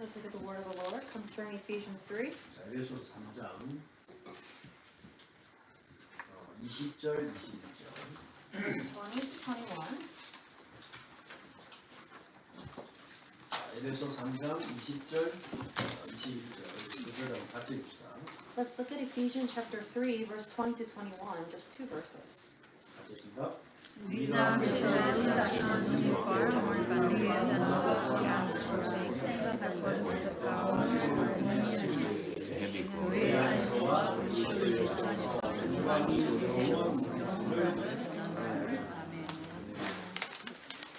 Let's look at the word of the Lord comes from Ephesians 3. 자, 에베소서 3장 20절, 21절. Verse 20 to 21. 에베소 3장 20절, 21절. 그들하고 같이 읽읍시다. Let's look at Ephesians chapter 3, verse 20 to 21, just two verses. 같이 읽습니다. Vida desejando far more abundantly than all we ask or think, according to the power that works in us. And realize what we should be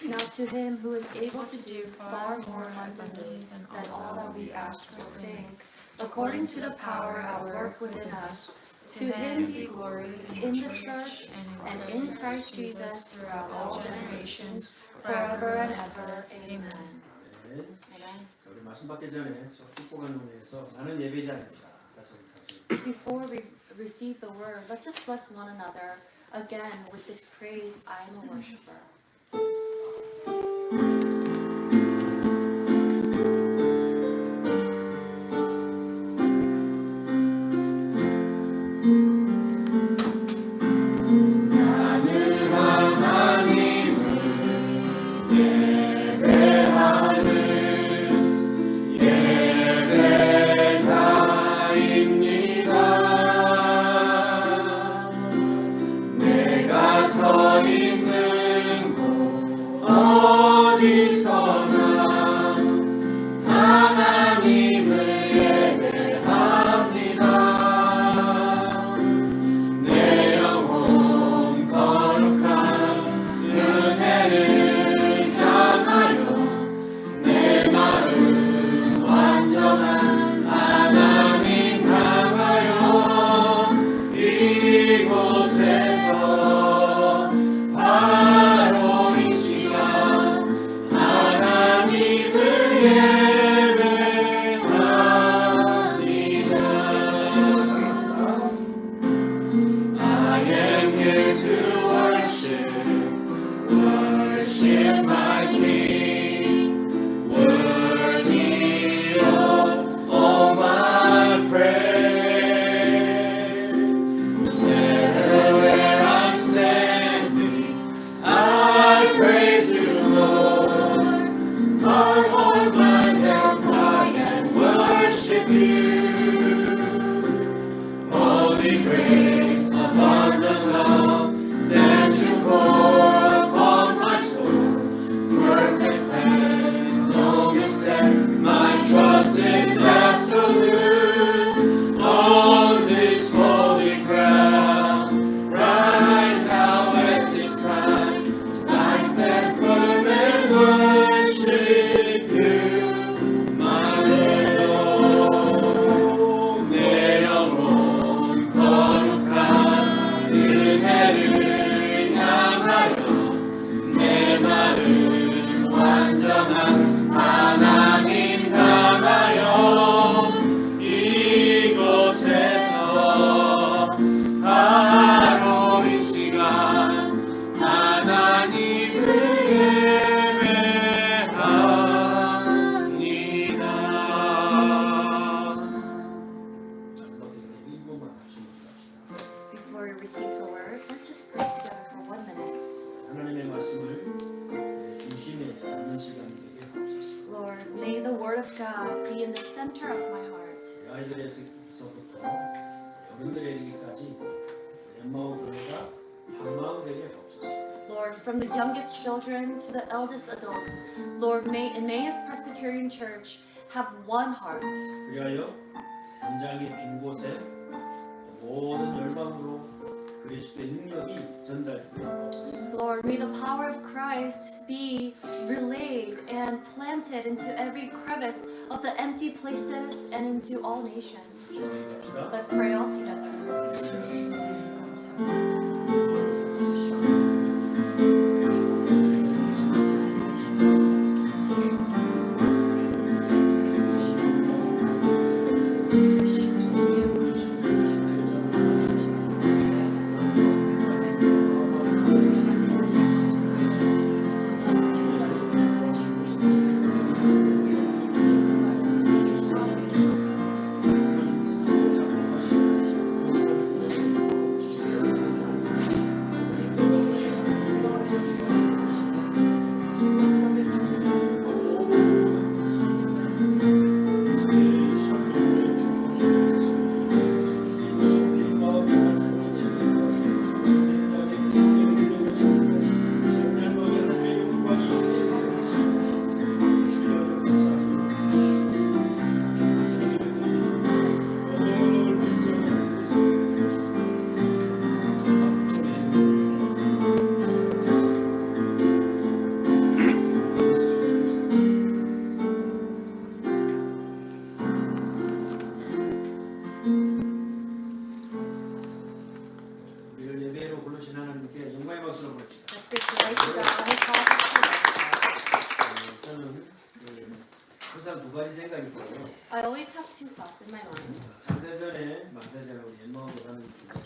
Now to him who is able to do far more abundantly than all that we ask or think, according to the power at work within us, to him be glory in the church and in Christ Jesus throughout all generations, forever and ever. Amen. 네. Amen. 자, 우리 말씀 받기 전에 축복하는 의미에서 나는 예배자입니다. 다시 한번 Before we receive the word, let's just bless one another again with this praise, I am a worshiper. Before we receive the word, let's just pray together for 1 minute. 하나님의 말씀을 중심에 담는 시간이 되게 하옵소서. Lord, may the word of God be in the center of my heart. 아이들에서부터 어른들에 이르기까지 렘마오교회가 한마음 되게 하옵소서. Lord, from the youngest children to the eldest adults, Lord, may Emmaus Presbyterian Church have one heart. 그리하여 현장의 빈 곳에 모든 열망으로 그리스도의 능력이 전달되게 하옵소서. Lord, may the power of Christ be relayed and planted into every crevice of the empty places and into all nations. 갑시다. Let's pray all together. 생각이 있어요. I always have two thoughts in my mind. 창세전에 만세전에 우리 엠마오도 하는 주셨구나.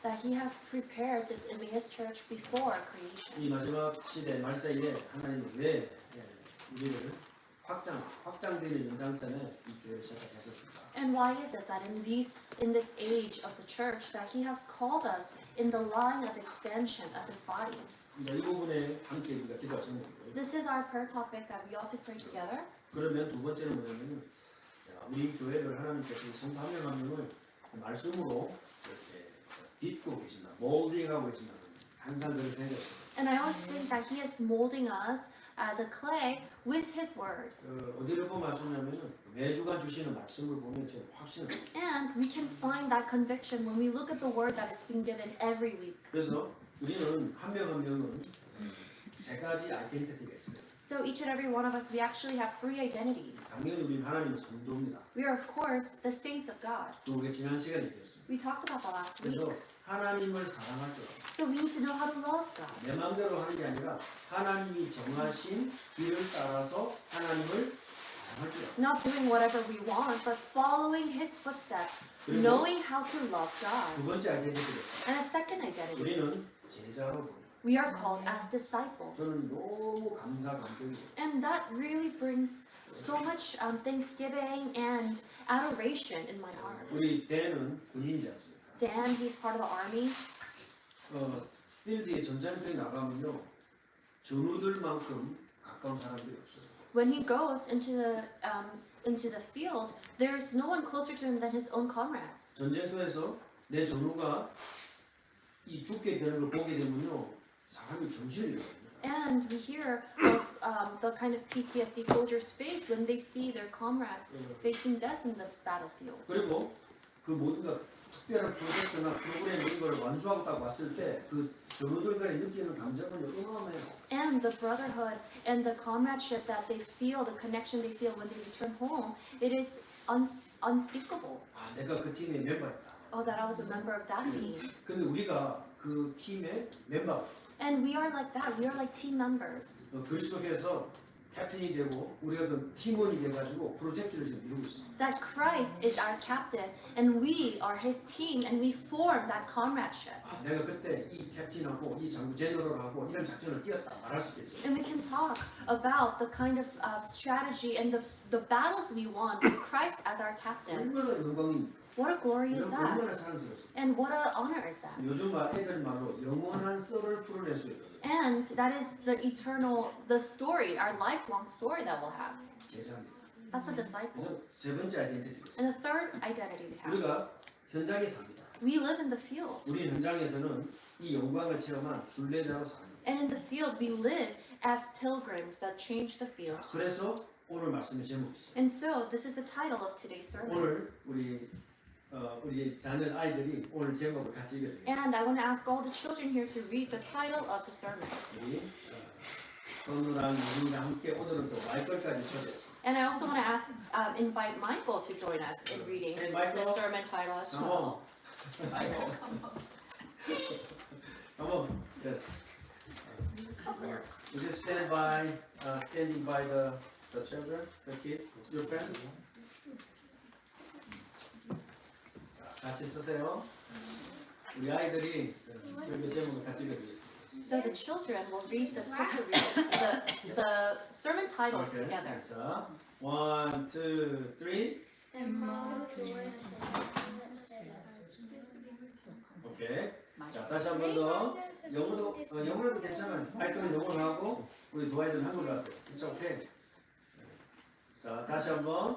That he has prepared this Emmaus church before creation. 이 마지막 시대 말세에 하나님은 왜 우리를 확장되는 연장선에 이 교회를 시작하셨습니까? And why is it that in this age of the church that he has called us in the line of expansion of his body? 이 부분에 함께 우리가 기도하시는 거고요. This is our prayer topic that we ought to pray together. 그러면 두 번째는 뭐냐면 우리 교회를 하나님께서 성도 한 명 한 명을 말씀으로 이렇게 빚고 계신다, 몰딩하고 계신다. 항상 그렇게 생각해요. And I always think that he is molding us as a clay with his word. 어디를 보면 말씀하냐면은 매주간 주시는 말씀을 보면 제가 확신을. And we can find that conviction when we look at the word that is being given every week. 그래서 우리는 한 명 한 명은 세 가지 아이덴티티가 있어요. So each and every one of us, we actually have three identities. 당연히 우리는 하나님의 성도입니다. We are, of course, the saints of God. 또 우리가 지난 시간에 얘기했습니다. We talked about that last week. 그래서 하나님을 사랑할 줄 알아요. So we need to know how to love God. 내 마음대로 하는 게 아니라 하나님이 정하신 길을 따라서 하나님을 사랑할 줄 알아요. Not doing whatever we want, but following his footsteps, 그리고 knowing how to love 두 God. 번째 아이덴티티가 있어요. And a second identity, 우리는 제자로 보여요. we are called as 저는 disciples. 너무 감격이에요. And that really brings so much thanksgiving and adoration in my heart. 우리 대는 군인이지 않습니까? Dan, he's part of the army. 필드에 전쟁터에 나가면요 전우들만큼 가까운 사람들이 없어요. When he goes into the field, there's no one closer to him than his own comrades. 전쟁터에서 내 전우가 이 죽게 되는 걸 보게 되면요 사람이 정신을 잃어요. And we hear of the kind of PTSD soldiers face when they see their comrades facing death in the battlefield. 그리고 그 뭔가 특별한 프로젝트나 프로그램 이런 걸 완수하고 딱 왔을 때 그 전우들 간에 느끼는 감정은 어마어마해요. And the brotherhood and the comradeship that they feel, the connection they feel when they return home, it is unspeakable. 아 내가 그 팀의 멤버였다. Oh, that I was a member of that team. 근데 우리가 그 팀의 멤버 And we are like that. We are like team members. 그리스도께서 캡틴이 되고 우리가 그 팀원이 돼가지고 프로젝트를 지금 이루고 있습니다. That Christ is our captain and we are his team and we form that comradeship. 아, 내가 그때 이 캡틴하고 이 장부 제너럴하고 이런 작전을 뛰었다 말할 수 있겠죠. And we can talk about the kind of strategy and the battles we won with Christ as our captain. 얼마나 영광입니까? What a glory is that? 얼마나 사랑스럽습니까? And what an honor is that? 요즘 애들 말로 영원한 썰을 풀어낼 수 있거든요. And that is the story, our lifelong story that we'll have. 제자입니다. That's a disciple. 그래서 세 번째 아이덴티티가 있어요. And the third identity we have. 우리가 현장에 삽니다. We live in the field. 우리 현장에서는 이 영광을 체험한 순례자로 삽니다. And in the field we live as pilgrims that change the field. 그래서 오늘 말씀의 제목이 있어요. And so this is the title of today's sermon. 오늘 우리 자녀 아이들이 오늘 제목을 같이 읽어주겠습니다. And I want to ask all the children here to read the title of the sermon. 우리 선우랑 유진과 함께 오늘은 또 마이클까지 초대했습니다. And I also want to invite Michael to join us in reading Hey, Michael. the sermon title as Come well. Come on. Yes. You just standing by the children, the kids, your friends. 자, 같이 쓰세요. 우리 아이들이 설교 제목을 같이 읽어주겠습니다. So the children will read the scripture the sermon titles Okay. together. 자, 1, 2, 3. 오케이. 자, 다시 한 번 더. 영어로도 괜찮아요. 마이크는 영어로 하고 우리 두 아이들은 한국으로 하세요. It's okay. 자, 다시 한 번.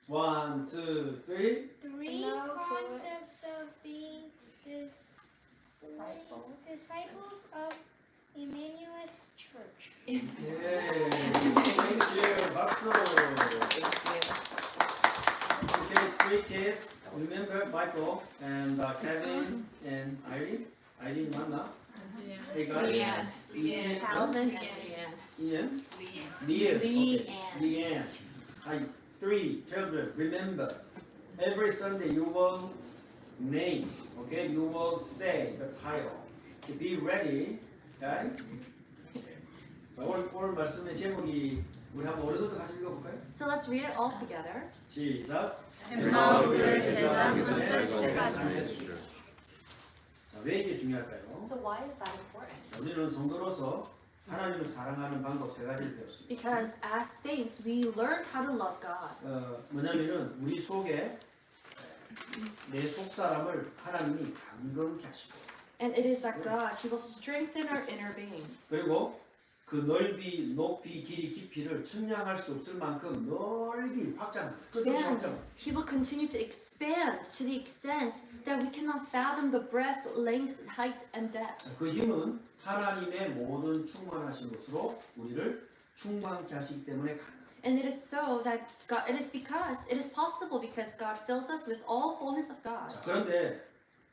1, 2, 3. Three concepts of being disciples of Emmanuel's Church. 예. Thank you. 박수. Okay, three kids. Remember Michael and Kevin and Irene. Irene 맞나? Hey guys. Calvin and Leanne. Ian. Leanne. Okay. Leanne. Leanne. Hi. 3 children. Remember, every Sunday you will name. Okay, you will say the title. To be ready. Okay. 자, 오늘 말씀의 제목이 우리 한번 어느덧 같이 읽어볼까요? So let's read it all together. 시작. 엠마오 교회 제자 둘째가 장세주를. 자, 왜 이게 중요할까요? So why is that important? 자, 우리는 성도로서 하나님을 사랑하는 방법 세 가지를 배웠습니다. Because as saints, we learn how to love God. 뭐냐면은 우리 속에 내 속 사람을 하나님이 강건케 하시고, And it is that God, He will strengthen our inner being. 그리고 그 넓이, 높이, 길이, 깊이를 측량할 수 없을 만큼 넓이 확장합니다. 끝없이 And 확장합니다. He will continue to expand to the extent that we cannot fathom the breadth, length, height, and depth. 그 힘은 하나님의 모든 충만하신 것으로 우리를 충만케 하시기 때문에 가능합니다. And it is so that God, it is possible because God fills us with all fullness of God. 자, 그런데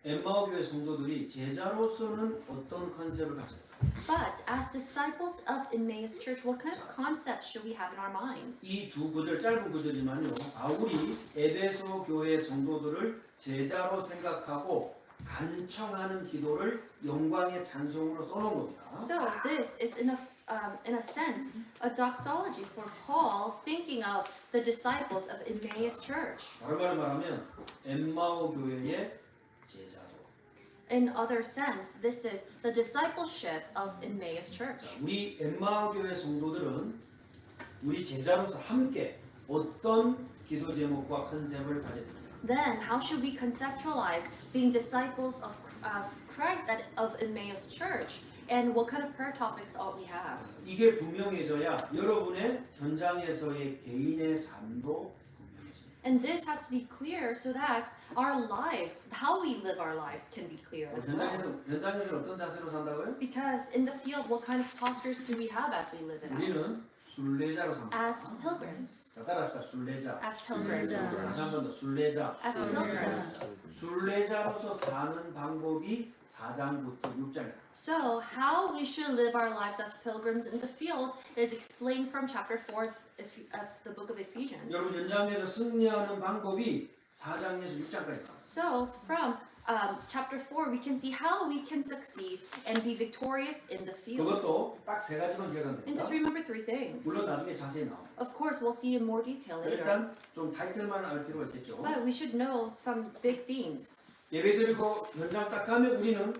엠마오 교회 성도들이 제자로서는 어떤 컨셉을 가져요? But as disciples of Emmaus Church, what kind of concepts should we have in our minds? 이 두 구절, 짧은 구절이지만요, 바울이 에베소 교회 성도들을 제자로 생각하고 간청하는 기도를 영광의 찬송으로 써놓은 겁니다. So this is in a sense a doxology for Paul thinking of the disciples of Emmaus Church. 다른 말로 말하면 엠마오 교회의 제자로. In other sense, this is the discipleship of Emmaus Church. 우리 엠마오 교회 성도들은 우리 제자로서 함께 어떤 기도 제목과 컨셉을 가져야 됩니까? Then, how should we conceptualize being disciples of Christ of Emmaus Church? And what kind of prayer topics ought we have? 이게 분명해져야 여러분의 현장에서의 개인의 삶도 분명해집니다. And this has to be clear so that our lives, how we live our lives, can be clear as well. 현장에서 어떤 자세로 산다고요? Because in the field, what kind of postures do we have as we live it out? 우리는 순례자로 삽니다. As pilgrims. 자, 따라합시다. 순례자. As pilgrims. 다시 한 번 더 순례자. As pilgrims. 순례자로서 사는 방법이 4장부터 6장이에요. So, how we should live our lives as pilgrims in the field is explained from chapter 4 of the book of Ephesians. 여러분 현장에서 승리하는 방법이 4장에서 6장까지입니다. So, from chapter 4, we can see how we can succeed and be victorious in the field. 그것도 딱 세 가지만 기억하면 And 됩니다. just remember three things. 물론 나중에 자세히 나옵니다. Of course, we'll see in more detail later. 일단 좀 타이틀만 알 필요가 있겠죠. But we should know some big themes. 예배드리고 현장 딱 가면 우리는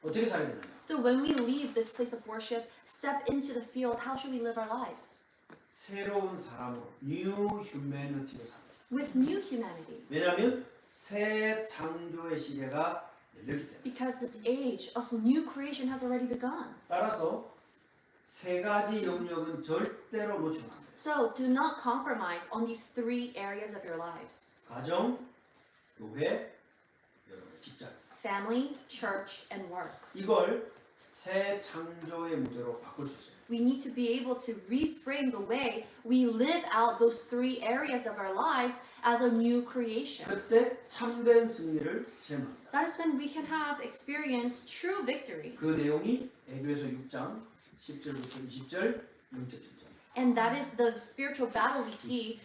어떻게 살아야 되느냐? So, when we leave this place of worship, step into the field, how should we live our lives? 새로운 사람으로 new humanity로 살아요. With new humanity. 왜냐하면 새 창조의 시대가 열렸기 때문에. Because this age of new creation has already begun. 따라서 세 가지 영역은 절대로 놓치면 안 돼요. So do not compromise on these three areas of your lives: 가정, 교회, 여러분 직장. family, church, and work. 이걸 새 창조의 무대로 바꿀 수 있어요. We need to be able to reframe the way we live out those three areas of our lives as a new creation. 그때 참된 승리를 체험합니다. That is when we can have experienced true victory. 그 내용이 에베소 6장 10절부터 20절, 0절입니다. And that is the spiritual battle we see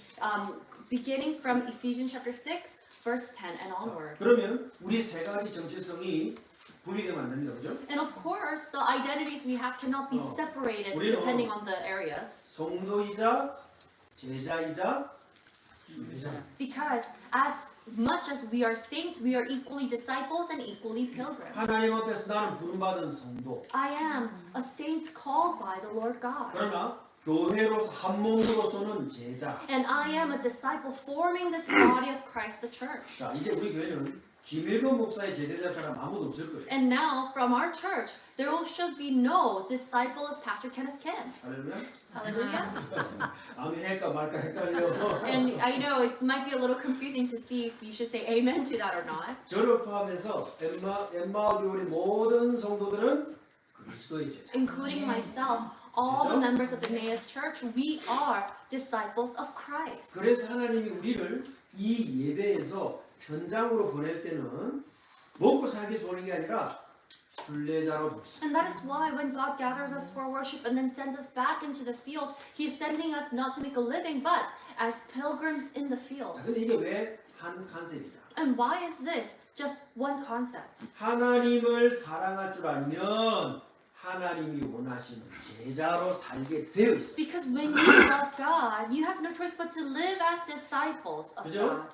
beginning from Ephesians chapter 6, verse 10 and onward. 그러면 우리 세 가지 정체성이 분리되면 안 됩니다. 그죠? And of course, the identities we have cannot be separated 우리는 depending on the areas. 성도이자 제자이자 순례자. Because as much as we are saints, we are equally disciples and equally pilgrims. 하나님 앞에서 나는 부름받은 성도. I am a saint called by the Lord God. 그러나 교회로서 한 몸으로서는 제자. And I am a disciple forming this body of Christ, the church. 자, 이제 우리 교회는 김일건 목사의 제자될 사람 아무도 없을 거예요. And now, from our church, there should be no disciple of Pastor Kenneth Kim. 할렐루야. Hallelujah. 아멘 할까 말까 헷갈려. And I know it might be a little confusing to see if you should say amen to that or not. 저를 포함해서 엠마오 교회 모든 성도들은 그리스도의 제자. Including myself, all the members of the Emmaus Church, we are disciples of Christ. 그래서 하나님이 우리를 이 예배에서 현장으로 보낼 때는 먹고 살기 위해서 보는 게 아니라 순례자로 보냈어요. And that is why when God gathers us for worship and then sends us back into the field, He is sending us not to make a living, but as pilgrims in the field. 자, 근데 이게 왜 한 컨셉이냐? And why is this just one concept? 하나님을 사랑할 줄 알면 하나님이 원하시는 제자로 살게 되어 있어요. Because when you love God, you have no choice but to live as disciples of 그죠? God.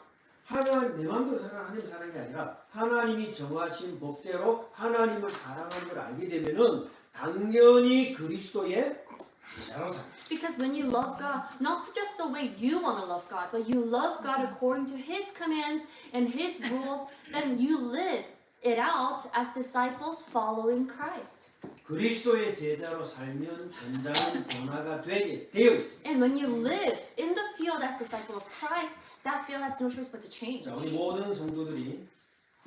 하나님 내 마음대로 하나님 사랑하는 게 아니라 하나님이 정하신 법대로 하나님을 사랑하는 걸 알게 되면은 당연히 그리스도의 제자로 삽니다. Because when you love God, not just the way you want to love God, but you love God according to His commands and His rules, then you live it out as disciples following Christ. 그리스도의 제자로 살면 현장은 변화가 되게 되어 있습니다. And when you live in the field as disciple of Christ, that field has no choice but to change. 자, 우리 모든 성도들이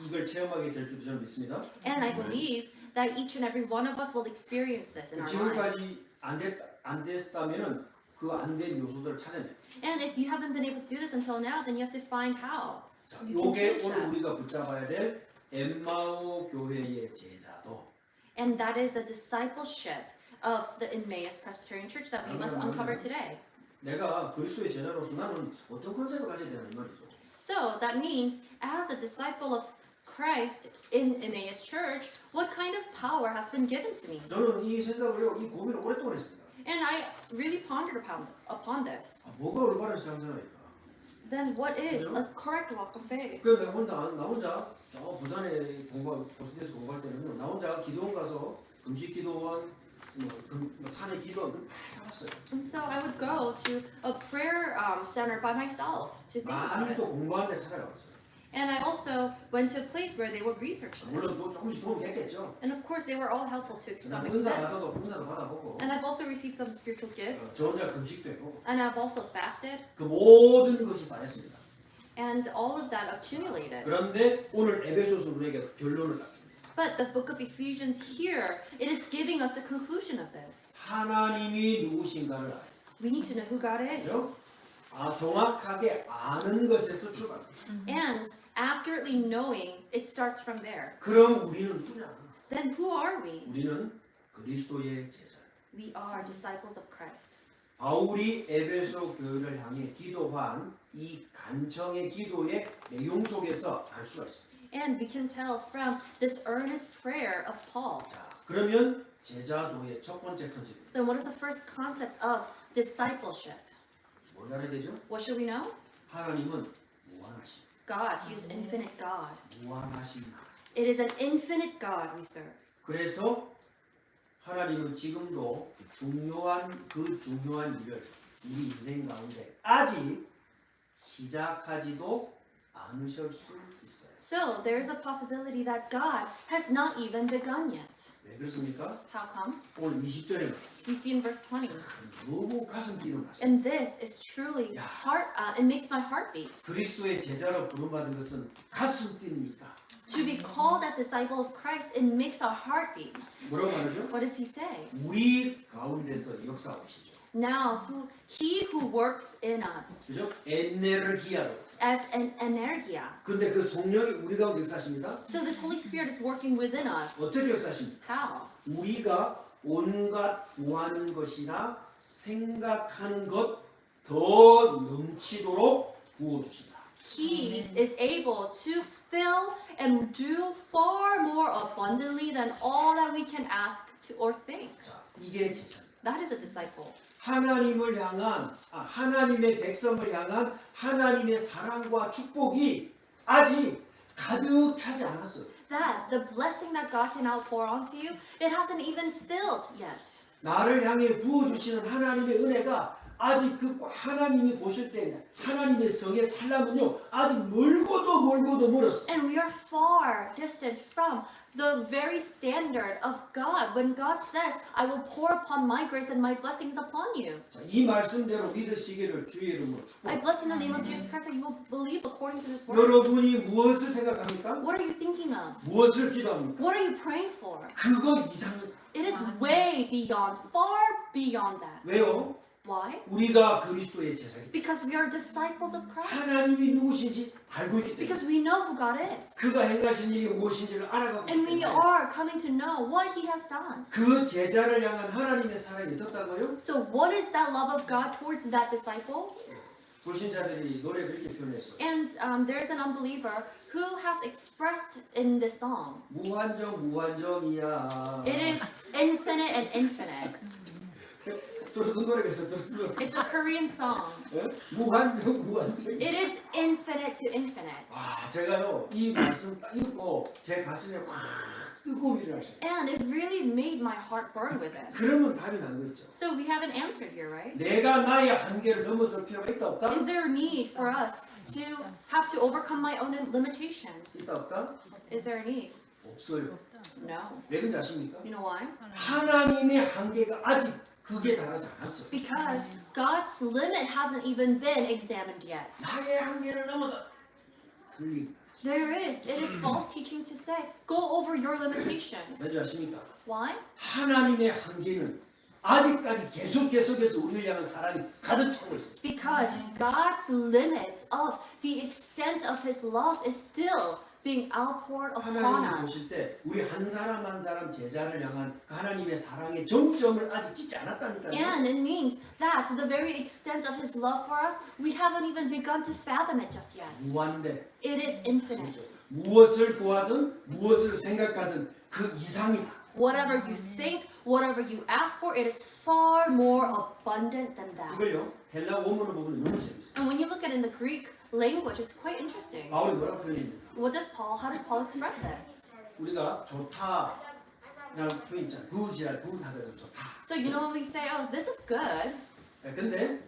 이걸 체험하게 될 줄 저는 믿습니다. And I believe that each and every one of us will experience this in our lives. 지금까지 안 됐다면은 그 안 된 요소들을 찾아내요. And if you haven't been able to do this until now, then you have to find how. 자, You can 요게 change 오늘 that. 우리가 붙잡아야 될 엠마오 교회의 제자도. And that is a discipleship of the Emmaus Presbyterian Church that we must uncover today. 내가 그리스도의 제자로서 나는 어떤 컨셉을 가져야 되나 이 말이죠. So that means, as a disciple of Christ in Emmaus Church, what kind of power has been given to me? 저는 이 생각을요, 이 고민을 오랫동안 했습니다. And I really pondered upon this. 뭐가 올바른 신앙생활일까? Then what is a correct walk of faith? 그래서 나 혼자 저 부산에 고시대에서 공부할 때는요, 나 혼자 기도원 가서 금식 기도원, 산에 기도원 많이 가봤어요. And so I would go to a prayer center by myself to think about 많이 it. 또 공부하는 데 찾아가봤어요. And I also went to a place where they would research 물론 this. 또 조금씩 도움이 됐겠죠. And of course, they were all helpful to some 은사 extent. 받아도 은사도 받아보고, And I've also received some spiritual gifts. 저 혼자 금식도 했고, And I've also fasted. 그 모든 것이 쌓였습니다. And all of that accumulated. 그런데 오늘 에베소서 우리에게 결론을 줍니다. But the book of Ephesians here, it is giving us a conclusion of this. 하나님이 누구신가를 알아요. We need to know who God 그죠? is. 정확하게 아는 것에서 출발합니다. And accurately knowing, it starts from there. 그럼 우리는 누구냐? Then who are we? 우리는 그리스도의 제자. We are disciples of Christ. 바울이 에베소 교회를 향해 기도한 이 간청의 기도의 내용 속에서 알 수가 있습니다. And we can tell from this earnest prayer of Paul. 자, 그러면 제자도의 첫 번째 컨셉입니다. Then what is the first concept of discipleship? 뭘 알아야 되죠? What should we know? 하나님은 무한하신, God. He is infinite God. 무한하신 하나님. It is an infinite God we serve. 그래서 하나님은 지금도 그 중요한 일을 우리 인생 가운데 아직 시작하지도 않으실 수 있어요. So there is a possibility that God has not even begun yet. 왜 그렇습니까? How come? 오늘 20절에 We see in verse 20. 너무 가슴 뛰는 말씀. And this is truly it makes my heart beat. 그리스도의 제자로 부름받은 것은 가슴 뛰는 일이다. To be called as disciple of Christ, it makes our heart beat. 뭐라고 말하죠? What does he say? 우리 가운데서 역사하시죠. Now, he who works in us 그죠? 에네르기아로. as an energia. 근데 그 성령이 우리 가운데 역사하십니다. So this Holy Spirit is working within us. 어떻게 역사하십니까? How? 우리가 온갖 구하는 것이나 생각하는 것 더 넘치도록 부어주신다. He is able to fill and do far more abundantly than all that we can ask to or think. 자, 이게 제자입니다. That is a disciple. 하나님의 백성을 향한 하나님의 사랑과 축복이 아직 가득 차지 않았어요. That the blessing that God can outpour onto you, it hasn't even filled yet. 나를 향해 부어주시는 하나님의 은혜가 아직 그 하나님이 보실 때 하나님의 성의 찬란은요 아직 멀고도 멀었어. And we are far distant from the very standard of God. When God says, I will pour upon my grace and my blessings upon you. 자, 이 말씀대로 믿으시기를 주의 이름으로 I 축복합니다. bless in the name of Jesus Christ that you will believe according to this word. 여러분이 무엇을 생각합니까? What are you thinking of? 무엇을 기도합니까? What are you praying for? 그거 이상은 It is way beyond, far beyond that. 왜요? Why? 우리가 그리스도의 제자이기 때문에 Because we are disciples of Christ. 하나님이 누구신지 알고 있기 때문에 Because we know who God is. 그가 행하신 일이 무엇인지를 알아가고 And 있기 we 때문에 are coming to know what He has done. 그 제자를 향한 하나님의 사랑이 어떻다고요? So what is that love of God towards that disciple? 불신자들이 노래를 이렇게 표현했어. And there's an unbeliever who has expressed in this song. 무한정이야. It is infinite and infinite. 들었던 노래가 있어. 들었던 노래. It's a Korean song. 예? 무한정. It is infinite to infinite. 와, 제가요 이 말씀 딱 읽고 제 가슴에 확 뜨거움이 일어나셔요. And it really made my heart burn with it. 그러면 답이 나는 거 있죠. So we have an answer here, right? 내가 나의 한계를 넘어설 필요가 있다 없다? Is there a need for us to have to overcome my own limitations? 있다 없다? Is there a need? 없어요. No. 왜 그런지 아십니까? You know why? 하나님의 한계가 아직 그게 달하지 않았어. Because God's limit hasn't even been examined yet. 나의 한계를 넘어서 틀린. There is. It is false teaching to say, go over your limitations. 왠지 아십니까? Why? 하나님의 한계는 아직까지 계속해서 우리를 향한 사랑이 가득 차고 있어요. Because God's limit of the extent of His love is still being outpoured upon 하나님이 보실 us. 때 우리 한 사람 한 사람 제자를 향한 그 하나님의 사랑의 정점을 아직 찍지 않았다니까요. And it means that to the very extent of His love for us, we haven't even begun to fathom it just yet. 무한대. It is infinite. 무엇을 구하든 무엇을 생각하든 그 이상이다. Whatever you think, whatever you ask for, it is far more abundant than that. 이걸요 헬라 원문을 보면 너무 재밌어요. And when you look at it in the Greek language, it's quite interesting. 바울이 뭐라고 표현했냐? How does Paul express it? 우리가 좋다라는 표현 있잖아요. 굿이라 굿하다는 좋다. So you know when we say, oh, this is good. 근데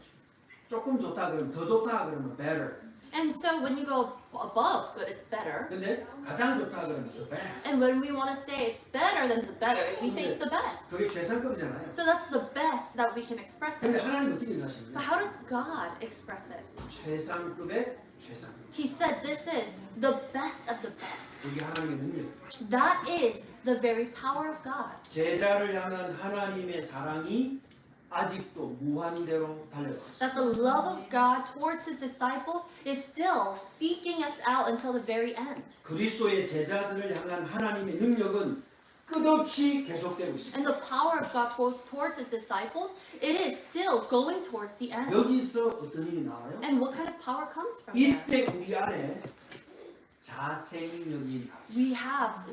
조금 좋다 그러면 더 좋다 그러면 better. And so when you go above good, it's better. 근데 가장 좋다 그러면 the best. And when we want to say it's better than the better, we say it's the best. 그게 최상급이잖아요. So that's the best that we can express 근데 it. 하나님 어떻게 But 사십니까? how does God express it? 최상급의 최상급. He said this is the best of the best. 그게 하나님의 능력. That is the very power of God. 제자를 향한 하나님의 사랑이 아직도 무한대로 달려가. That the love of God towards His disciples is still seeking us out until the very end. 그리스도의 제자들을 향한 하나님의 능력은 끝없이 계속되고 있습니다. And the power of God towards His disciples, it is still going towards the end. 여기서 어떤 일이 나와요? And what kind of power comes from that? 이때 우리 안에 자생력이 나와요.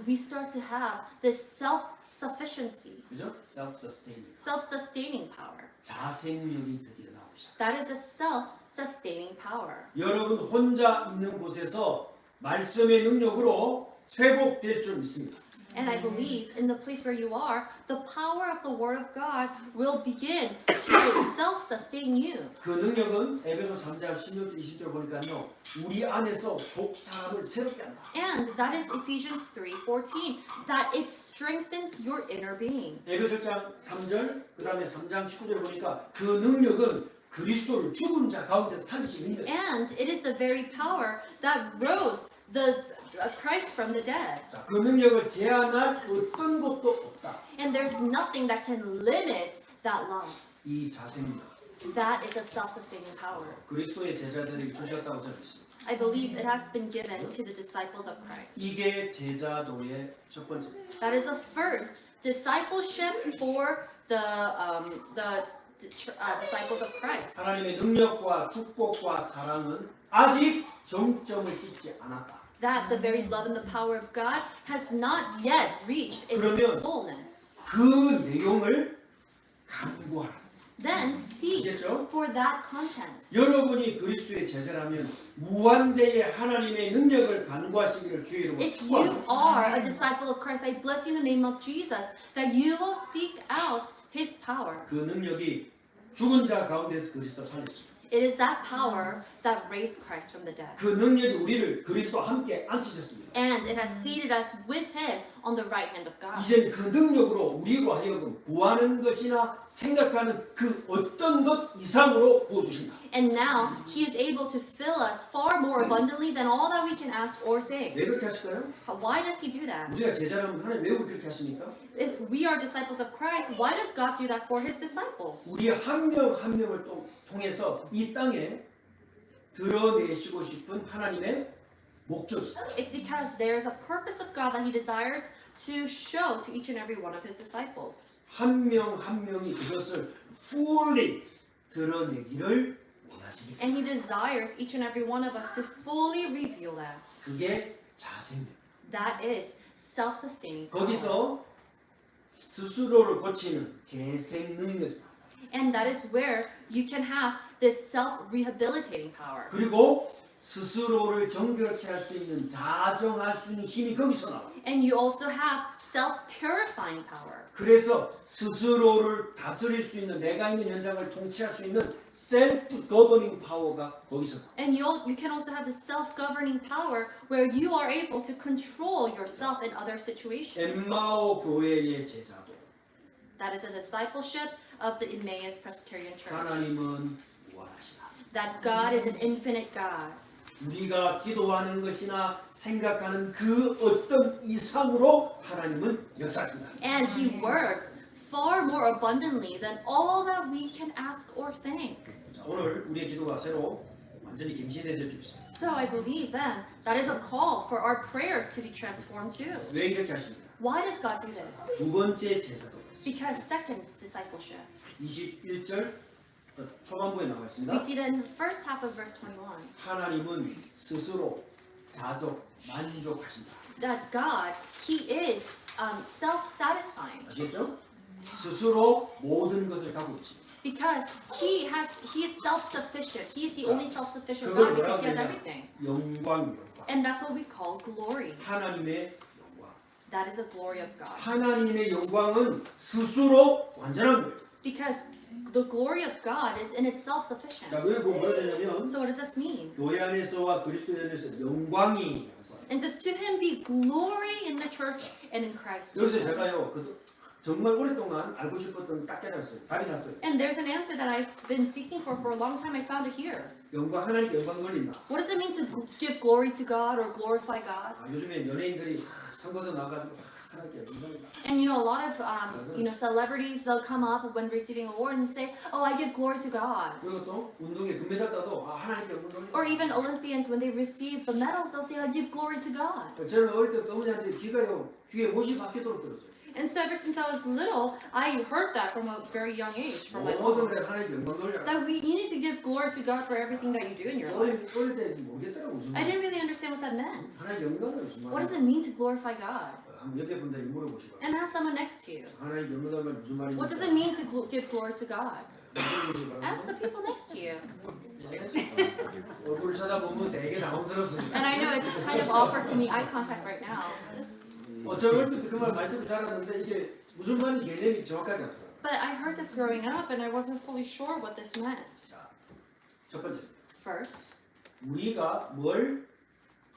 We start to have this self-sufficiency, 그죠? self-sustaining. self-sustaining power. 자생력이 드디어 나오기 시작. That is a self-sustaining power. 여러분 혼자 있는 곳에서 말씀의 능력으로 회복될 줄 믿습니다. And I believe in the place where you are, the power of the Word of God will begin to self-sustain you. 그 능력은 에베소 3장 16절 20절 보니까요. 우리 안에서 속사람을 새롭게 한다. And that is Ephesians 3:14, that it strengthens your inner being. 에베소장 3절 그다음에 3장 19절 보니까 그 능력은 그리스도를 죽은 자 가운데서 살리신 능력. And it is the very power that rose the Christ from the dead. 자, 그 능력을 제한할 어떤 것도 없다. And there's nothing that can limit that love. 이 자생력. That is a self-sustaining power. 그리스도의 제자들에게 주셨다고 저는 믿습니다. I believe it has been given to the disciples of Christ. 이게 제자도의 첫 번째. That is the first discipleship for the disciples of Christ. 하나님의 능력과 축복과 사랑은 아직 정점을 찍지 않았다. That the very love and the power of God has not yet reached its 그러면 fullness. 그 내용을 강구하라. Then seek 알겠죠? for that content. 여러분이 그리스도의 제자라면 무한대의 하나님의 능력을 간구하시기를 주의 이름으로 If you 축복합니다. are a disciple of Christ, I bless you in the name of Jesus, that you will seek out His power. 그 능력이 죽은 자 가운데서 그리스도 살렸습니다. It is that power that raised Christ from the dead. 그 능력이 우리를 그리스도와 함께 앉히셨습니다. And it has seated us with Him on the right hand of God. 이제 그 능력으로 우리로 하여금 구하는 것이나 생각하는 그 어떤 것 이상으로 부어주신다. And now He is able to fill us far more abundantly than all that we can ask or think. 왜 그렇게 하실까요? Why does He do that? 우리가 제자라면 하나님 왜 그렇게 하십니까? If we are disciples of Christ, why does God do that for His disciples? 우리 한 명 한 명을 통해서 이 땅에 드러내시고 싶은 하나님의 목적이 있어요. It's because there is a purpose of God that He desires to show to each and every one of His disciples. 한 명 한 명이 그것을 fully 드러내기를 원하십니다. And He desires each and every one of us to fully reveal that. 그게 자생력. That is self-sustaining power. 거기서 스스로를 고치는 재생 능력이 나옵니다. And that is where you can have this self-rehabilitating power. 그리고 스스로를 정결케 할 수 있는 자정할 수 있는 힘이 거기서 나와요. And you also have self-purifying power. 그래서 스스로를 다스릴 수 있는 내가 있는 현장을 통치할 수 있는 셀프 거버닝 파워가 거기서 나와요. And you can also have the self-governing power where you are able to control yourself in other situations. 엠마오 교회의 제자도 That is a discipleship of the Emmaus Presbyterian Church. 하나님은 무한하시다. That God is an infinite God. 우리가 기도하는 것이나 생각하는 그 어떤 이상으로 하나님은 역사하신다. And He works far more abundantly than all that we can ask or think. 자, 오늘 우리의 기도가 새로 완전히 갱신되어 줄 있습니다. So I believe then that is a call for our prayers to be transformed too. 왜 이렇게 하십니까? Why does God do this? 두 번째 제자도 Because second, discipleship. 21절 초반부에 나와 We 있습니다. see that in the first half of verse 21. 하나님은 스스로 자족 만족하신다. That God, He is self-satisfying. 아시겠죠? 스스로 모든 것을 갖고 있습니다. Because He is self-sufficient. He is the only self-sufficient 그걸 God because 뭐라고 He has 그러냐? everything. 영광. And that's what we call glory. 하나님의 영광. That is a glory of God. 하나님의 영광은 스스로 완전한 거예요. Because the glory of God is in itself sufficient. 자, 왜 뭐가 되냐면 So what does this mean? 교회 안에서와 그리스도 안에서 영광이 And says to Him be glory in the church and in Christ 여기서 Jesus. 제가요 정말 오랫동안 알고 싶었던 딱 깨달았어요. 답이 났어요. And there's an answer that I've been seeking for a long time. I found it here. 영광 하나님께 영광 돌린다. What does it mean to give glory to God or glorify God? 요즘에 연예인들이 선거도 나가지고 하나님께 영광이다. And a lot of celebrities, they'll come up when receiving awards and say, "Oh, I give glory to God." 그리고 또 운동에 금메달 따도 하나님께 영광 돌린다. Or even Olympians, when they receive the medals, they'll say, "I give glory to God." 저는 어릴 때부터 어머니한테 귀에 못이 박히도록 들었어요. And so ever since I was little, I heard that from a very young age from my 모든 mom. 데 하나님께 영광 돌려라. That you need to give glory to God for everything that you do in your life. 어릴 때 모르겠더라고 무슨 I 말인지. didn't really understand what that meant. 하나님 영광은 무슨 What does 말이야? it mean to glorify God? 한번 옆에 분들이 물어보시고 And ask someone next to you. 하나님 영광은 무슨 말입니까? What does it mean to give glory to God? 물어보시고 Ask the people next to you. 얼굴 쳐다보면 되게 당황스럽습니다. And I know it's kind of awkward to meet eye contact right now. 저 어릴 때부터 그 말 많이 듣고 자랐는데 이게 무슨 말인지 개념이 정확하지 않더라고요. But I heard this growing up and I wasn't fully sure what this meant. 자, 첫 번째, First, 우리가 뭘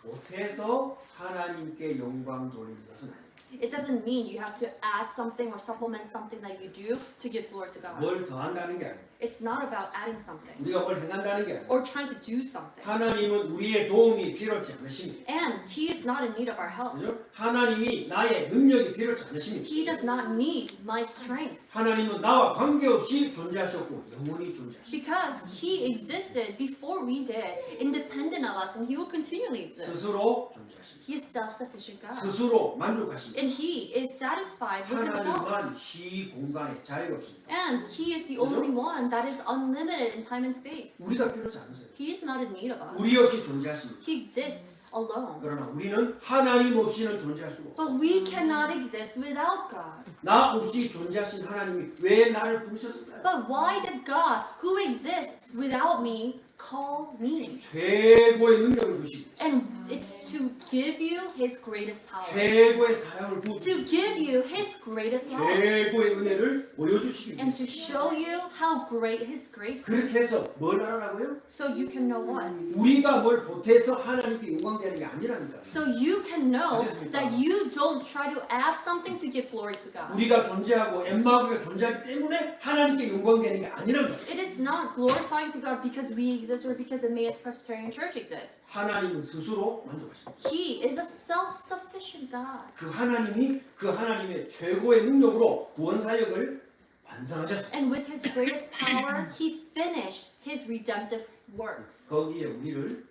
보태서 하나님께 영광 돌리는 것은 아니에요. it doesn't mean you have to add something or supplement something that you do to give glory to God. 뭘 더한다는 게 아니에요. It's not about adding something 우리가 뭘 행한다는 게 아니에요. or trying to do something. 하나님은 우리의 도움이 필요치 않으십니다. And He is not in need of our help. 그죠? 하나님이 나의 능력이 필요치 않으십니다. He does not need my strength 하나님은 나와 관계없이 존재하셨고 영원히 존재하십니다. because He existed before we did, independent of us, and He will continually exist. 스스로 존재하십니다. He is self-sufficient God. 스스로 만족하십니다. And He is satisfied with Himself. 하나님만 시 공간에 자유가 없습니다. And He is the only one that is unlimited in time and space. 우리가 필요치 않으세요. He is not in need of us. 우리 없이 존재하십니다. He exists alone. 그러나 우리는 하나님 없이는 존재할 수가 없어요. But we cannot exist without God. 나 없이 존재하신 하나님이 왜 나를 부르셨을까요? But why did God, who exists without me, call me? 최고의 능력을 주시고 And it's to give you His greatest power. 최고의 사랑을 To 부어주시고 give you His greatest love. 최고의 은혜를 보여주시기 And 위해서 to show you how great His grace is. 그렇게 해서 뭘 하라고요? So you can know what? 우리가 뭘 보태서 하나님께 영광되는 게 아니라니까. So you can know 아셨습니까? that you don't try to add something to give glory to God. 우리가 존재하고 엠마고가 존재하기 때문에 하나님께 영광되는 게 아니란 말이에요. It is not glorifying to God because we exist or because Emmaus Presbyterian Church exists. 하나님은 스스로 만족하십니다. He is a self-sufficient God. 그 하나님이 그 하나님의 최고의 능력으로 구원 사역을 완성하셨습니다. And with His greatest power, He finished His redemptive works. 거기에 우리를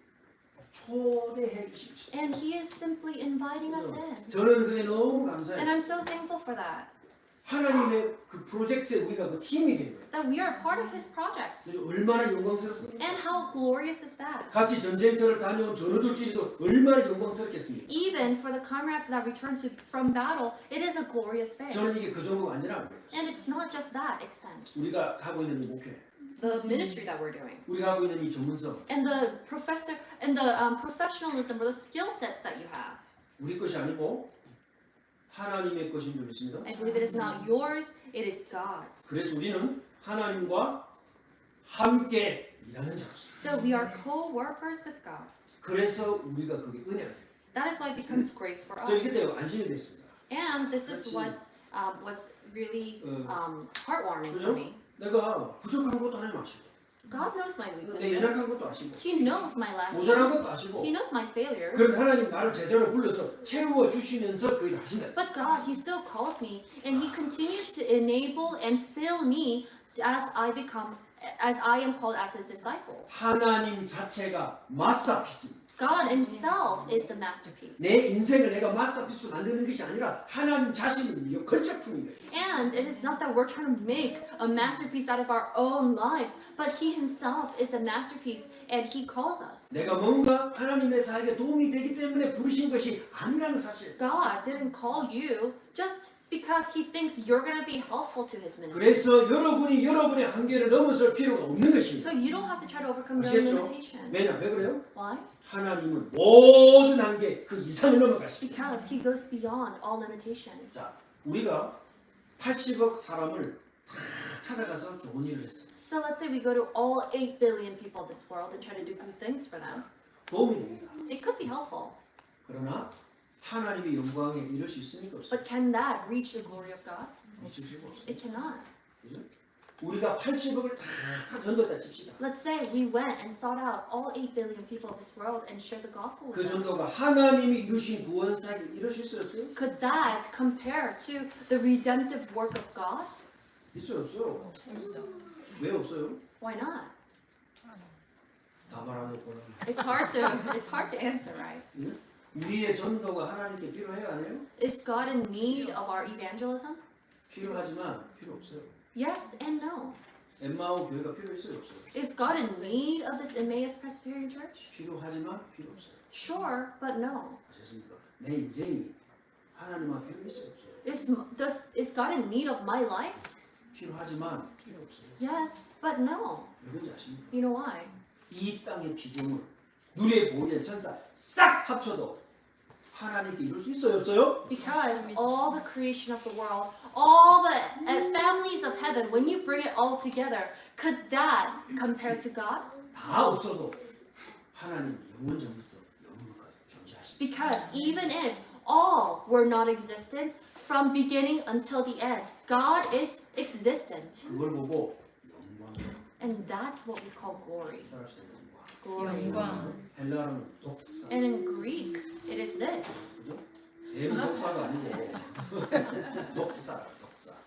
초대해 주십시오. And He is simply inviting us in. 저는 그게 너무 And 감사해요. I'm so thankful for that. 하나님의 그 프로젝트에 우리가 그 팀이 된 거예요. That we are part of His project. 그래서 얼마나 영광스럽습니까? And how glorious is that? 같이 전쟁터를 다녀온 전우들끼리도 얼마나 영광스럽겠습니까? Even for the comrades that return from battle, it is a glorious thing. 저는 이게 그 정도가 아니라는 거예요. And it's not just that extent. 우리가 하고 있는 이 목회, The ministry that we're doing, 우리가 하고 있는 이 전문성, and the professionalism or the skill sets that you have. 우리 것이 아니고 하나님의 것인 줄 믿습니다. I believe it is not yours, it is God's. 그래서 우리는 하나님과 함께 일하는 자로서. So we are co-workers with God. 그래서 우리가 그게 은혜가 돼요. That is why it becomes grace for 저 이게 us. 되고 안심이 됐습니다. And this is 그렇지. what was really heartwarming 그죠? for me. 내가 부족한 것도 하나님 아시고, God knows my 내 연약한 weaknesses. 것도 아시고, He knows my 모자란 것도 lacks. 아시고, He knows my failures. 그럼 하나님 나를 제자로 불러서 채워 주시면서 그 일을 하신다. But God, He still calls me, and He continues to enable and fill me as I am called as His disciple. 하나님 자체가 마스터피스. God Himself is the masterpiece. 내 인생을 내가 마스터피스로 만드는 것이 아니라 하나님 자신을 위해 걸작품인 거예요. And it is not that we're trying to make a masterpiece out of our own lives, but He Himself is a masterpiece, and He calls us. 내가 뭔가 하나님의 사역에 도움이 되기 때문에 부르신 것이 아니라는 사실. God didn't call you just because He thinks you're going to be helpful to His ministry. 그래서 여러분이 여러분의 한계를 넘어설 필요가 없는 것입니다. So you don't have to try to overcome your own 아시겠죠? limitations. 왜냐? 왜 그래요? Why? 하나님은 모든 한계 그 이상을 넘어가십니다. Because He goes beyond all limitations. 자, 우리가 80억 사람을 다 찾아가서 좋은 일을 했어요. So let's say we go to all 8 billion people of this world and try to do good things for them. 도움이 됩니다. It could be helpful, 그러나 하나님의 영광에 이를 수 있습니까? 없습니까? but can that reach the glory of God? 있을 수가 없어요. It cannot. 그죠? 우리가 80억을 다 전도했다 칩시다. Let's say we went and sought out all 8 billion people of this world and shared the gospel with 그 them. 전도가 하나님이 이루신 구원 사역이 이루실 수 없어요? Could that compare to the redemptive work of God? 있어요, 없어요? 왜 없어요? Why not? 다 말하겠구나. It's hard to answer, right? 우리의 전도가 하나님께 필요해요, 안 해요? Is God in need of our evangelism? 필요하지만 필요 없어요. Yes and no. 엠마오 교회가 필요 있어요, 없어요? Is God in need of this Emmaus Presbyterian Church? 필요하지만 필요 없어요. Sure, but no. 아셨습니까? 내 인생이 하나님만 필요 있어요, 없어요? Is God in need of my life? 필요하지만 필요 없어요. Yes, but no. 왜 그런지 아십니까? You know why? 이 땅의 피조물, 눈에 보이는 천사 싹 합쳐도 하나님께 이룰 수 있어요, 없어요? Because all the creation of the world, all the families of heaven, when you bring it all together, could that compare to God? 다 없어도 하나님 영원 전부터 영원까지 존재하십니다. Because even if all were not existent from beginning until the end, God is existent. 그걸 보고 영광, And that's what we call glory. 따라합시다, 영광. Glory. 영광. 헬라어는 독사, And in Greek, it is this. 그죠? 독사가 아니고 독사.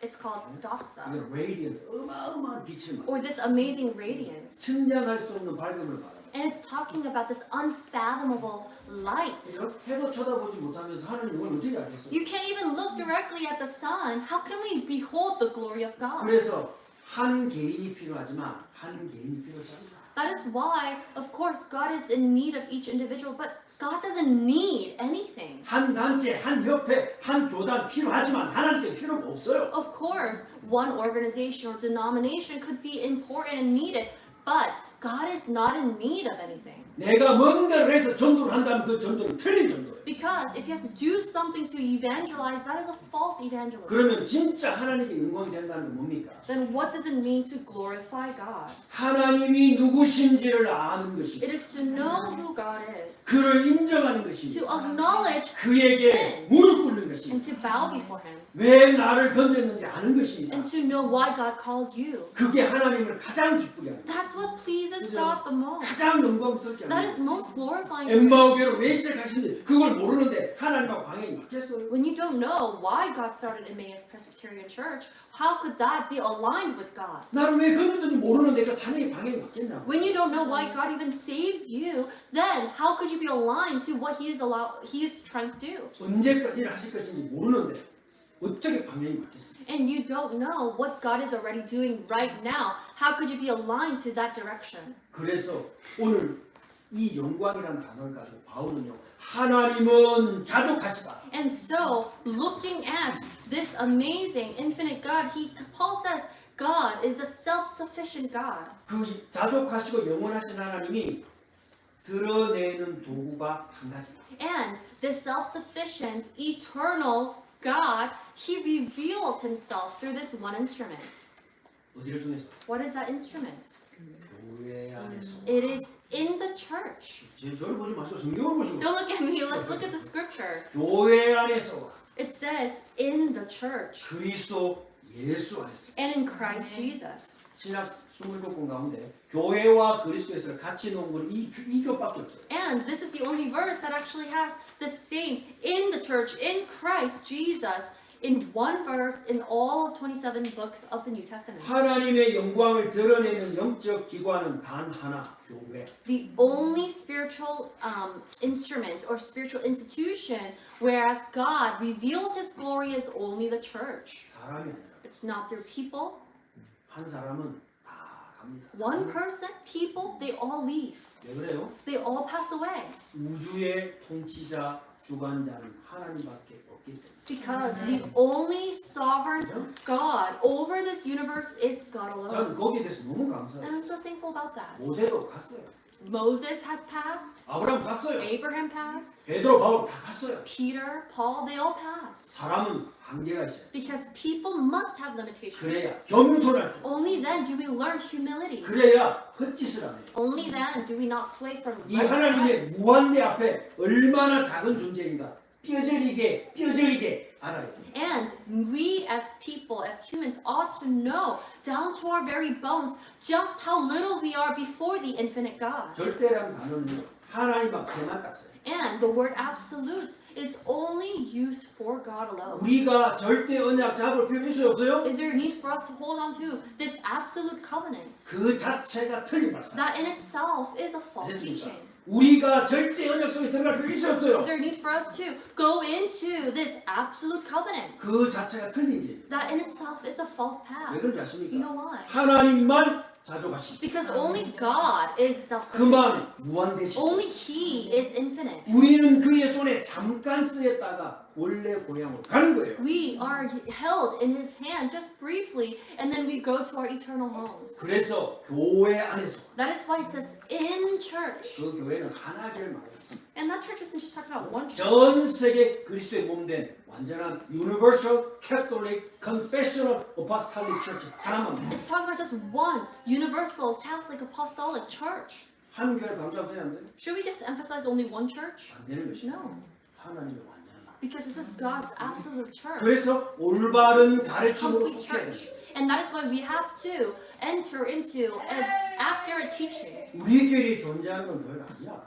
It's called doxa, 이건 radiance, 어마어마한 빛을 말. or this amazing radiance. 측량할 수 없는 밝음을 말합니다. And it's talking about this unfathomable light. 그죠? 해도 쳐다보지 못하면서 하나님 영광을 어떻게 알겠어요? You can't even look directly at the sun. How can we behold the glory of God? 그래서 한 개인이 필요하지만 한 개인이 필요하지 않다. That is why, of course, God is in need of each individual, but God doesn't need anything. 한 단체, 한 협회, 한 교단 필요하지만 하나님께 필요가 없어요. Of course, one organization or denomination could be important and needed, but God is not in need of anything. 내가 뭔가를 해서 전도를 한다면 그 전도는 틀린 전도예요. Because if you have to do something to evangelize, that is a false evangelism. 그러면 진짜 하나님께 영광이 된다는 건 뭡니까? Then what does it mean to glorify God? 하나님이 누구신지를 아는 것이, It is to know who God is, 그를 인정하는 것이, to acknowledge 그에게 무릎 꿇는 것이, and to bow before Him, 왜 나를 건졌는지 아는 것입니다. and to know why God calls you. 그게 하나님을 가장 기쁘게 합니다. That's what pleases God the most. 가장 영광스럽게 That 합니다. is most glorifying. to Him. 엠마오교를 왜 시작하시는지 그걸 모르는데 하나님하고 방향이 맞겠어요? When you don't know why God started Emmaus Presbyterian Church, how could that be aligned with God? 나를 왜 건졌는지 모르는데 그 사명의 방향이 맞겠냐고. When you don't know why God even saves you, then how could you be aligned to what He is trying to do? 언제까지 하실 것인지 모르는데 어떻게 방향이 바뀌었어요? And you don't know what God is already doing right now. How could you be aligned to that direction? 그래서 오늘 이 영광이라는 단어를 가지고 바울은요, 하나님은 자족하시다. And so, looking at this amazing infinite God, Paul says God is a self-sufficient God. 그 자족하시고 영원하신 하나님이 드러내는 도구가 한 가지다. And this self-sufficient, eternal God, he reveals himself through this one instrument. 어디를 통해서? What is that instrument? 교회 안에서. It is in the church. 저를 보지 마시고 성경을 보시고. Don't look at me, let's look at the scripture. 교회 안에서 It says in the church 그리스도 예수 안에서. and in Christ Jesus. 신약 27권 가운데 교회와 그리스도에서 같이 놓은 건 이 것밖에 없어요. And this is the only verse that actually has the same in the church, in Christ Jesus, in one verse in all of 27 books of the New Testament. 하나님의 영광을 드러내는 영적 기관은 단 하나, 교회. The only spiritual instrument or spiritual institution, whereas God reveals His glory, is only the church. 사람이 아니라 It's not through people. 한 사람은 다 갑니다. One person, people, they all leave. 왜 그래요? They all pass away. 우주의 통치자, 주관자는 하나님밖에 없기 때문에. Because the only sovereign God over this universe is God alone. 저는 거기에 대해서 너무 감사해요. And I'm so thankful about that. 모세도 갔어요. Moses had passed. 아브라함 갔어요. Abraham passed. 베드로, 바울 다 갔어요. Peter, Paul, they all passed. 사람은 한계가 있어요. Because people must have 그래야 limitations. 겸손할 줄. Only then do we learn humility. 그래야 헛짓을 안 해요. Only then do we not sway from 이 하나님의 무한대 앞에 얼마나 작은 존재인가 뼈저리게 알아요. And we as people, as humans, ought to know down to our very bones just how little we are before the infinite God. 절대라는 단어는요 하나님 앞에만 딱 써요. And the word absolute is only used for God alone. 우리가 절대 언약 잡을 필요 있어요 없어요? Is there a need for us to hold on to this absolute covenant? 그 자체가 틀린 말씀. That in itself is a false 됐습니까? teaching. 우리가 절대 언약 속에 들어갈 필요 있어요 없어요? Is there a need for us to go into this absolute covenant? 그 자체가 틀린 길. That in itself is a false 왜 path. 그런지 You 아십니까? know why? 하나님만 자족하시고 Because only God is 그만 self-sufficient. 무한되시고 Only He is infinite. 우리는 그의 손에 잠깐 쓰였다가 원래 고향으로 가는 거예요. We are held in His hand just briefly, and then we go to our eternal homes. 그래서 교회 안에서 That is why it says in church. 그 교회는 하나를 말합니다. And that church isn't just talking about one church. 전 세계 그리스도의 몸된 완전한 Universal Catholic Confessional Apostolic Church 하나만 It's talking about just one universal Catholic apostolic church. 한 교회를 강조하면 되는데 Should we just emphasize only one church? 안 되는 것이죠. No. 하나님의 완전한. Because this is God's absolute church. 그래서 올바른 가르침으로 Complete 속해야 church. 됩니다. And that is why we have to enter into an accurate teaching. 우리끼리 존재하는 건 교회가 아니야.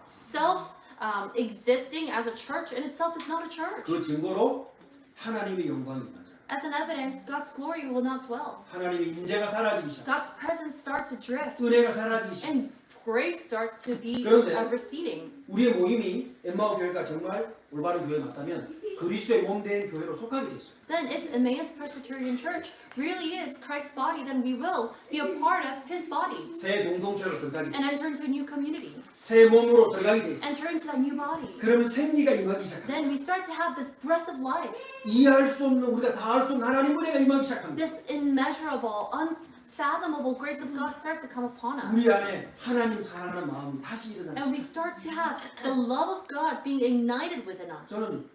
Existing as a church in itself is not a church. 그 증거로 하나님의 영광이 임하잖아. As an evidence, God's glory will not dwell. 하나님의 인재가 사라지기 시작. God's presence starts to drift. 은혜가 사라지기 시작. And grace starts to be 그런데 receding. 우리의 모임이 엠마오 교회가 정말 올바른 교회 맞다면 그리스도의 몸된 교회로 속하게 됐어요. Then if Emmaus Presbyterian Church really is Christ's body, then we will be a part of His body 새 공동체로 들어가게 돼. and enter into a new community, 새 몸으로 들어가게 돼 있어. enter into that new body. 그러면 생리가 임하기 시작합니다. Then we start to have this breath of life, 이해할 수 없는 우리가 다 알 수 없는 하나님 은혜가 임하기 시작합니다. this immeasurable, unfathomable grace of God starts to come upon 우리 us. 안에 하나님 사랑하는 마음이 다시 일어나기 And we 시작합니다. start to have the love of God being ignited within us. 저는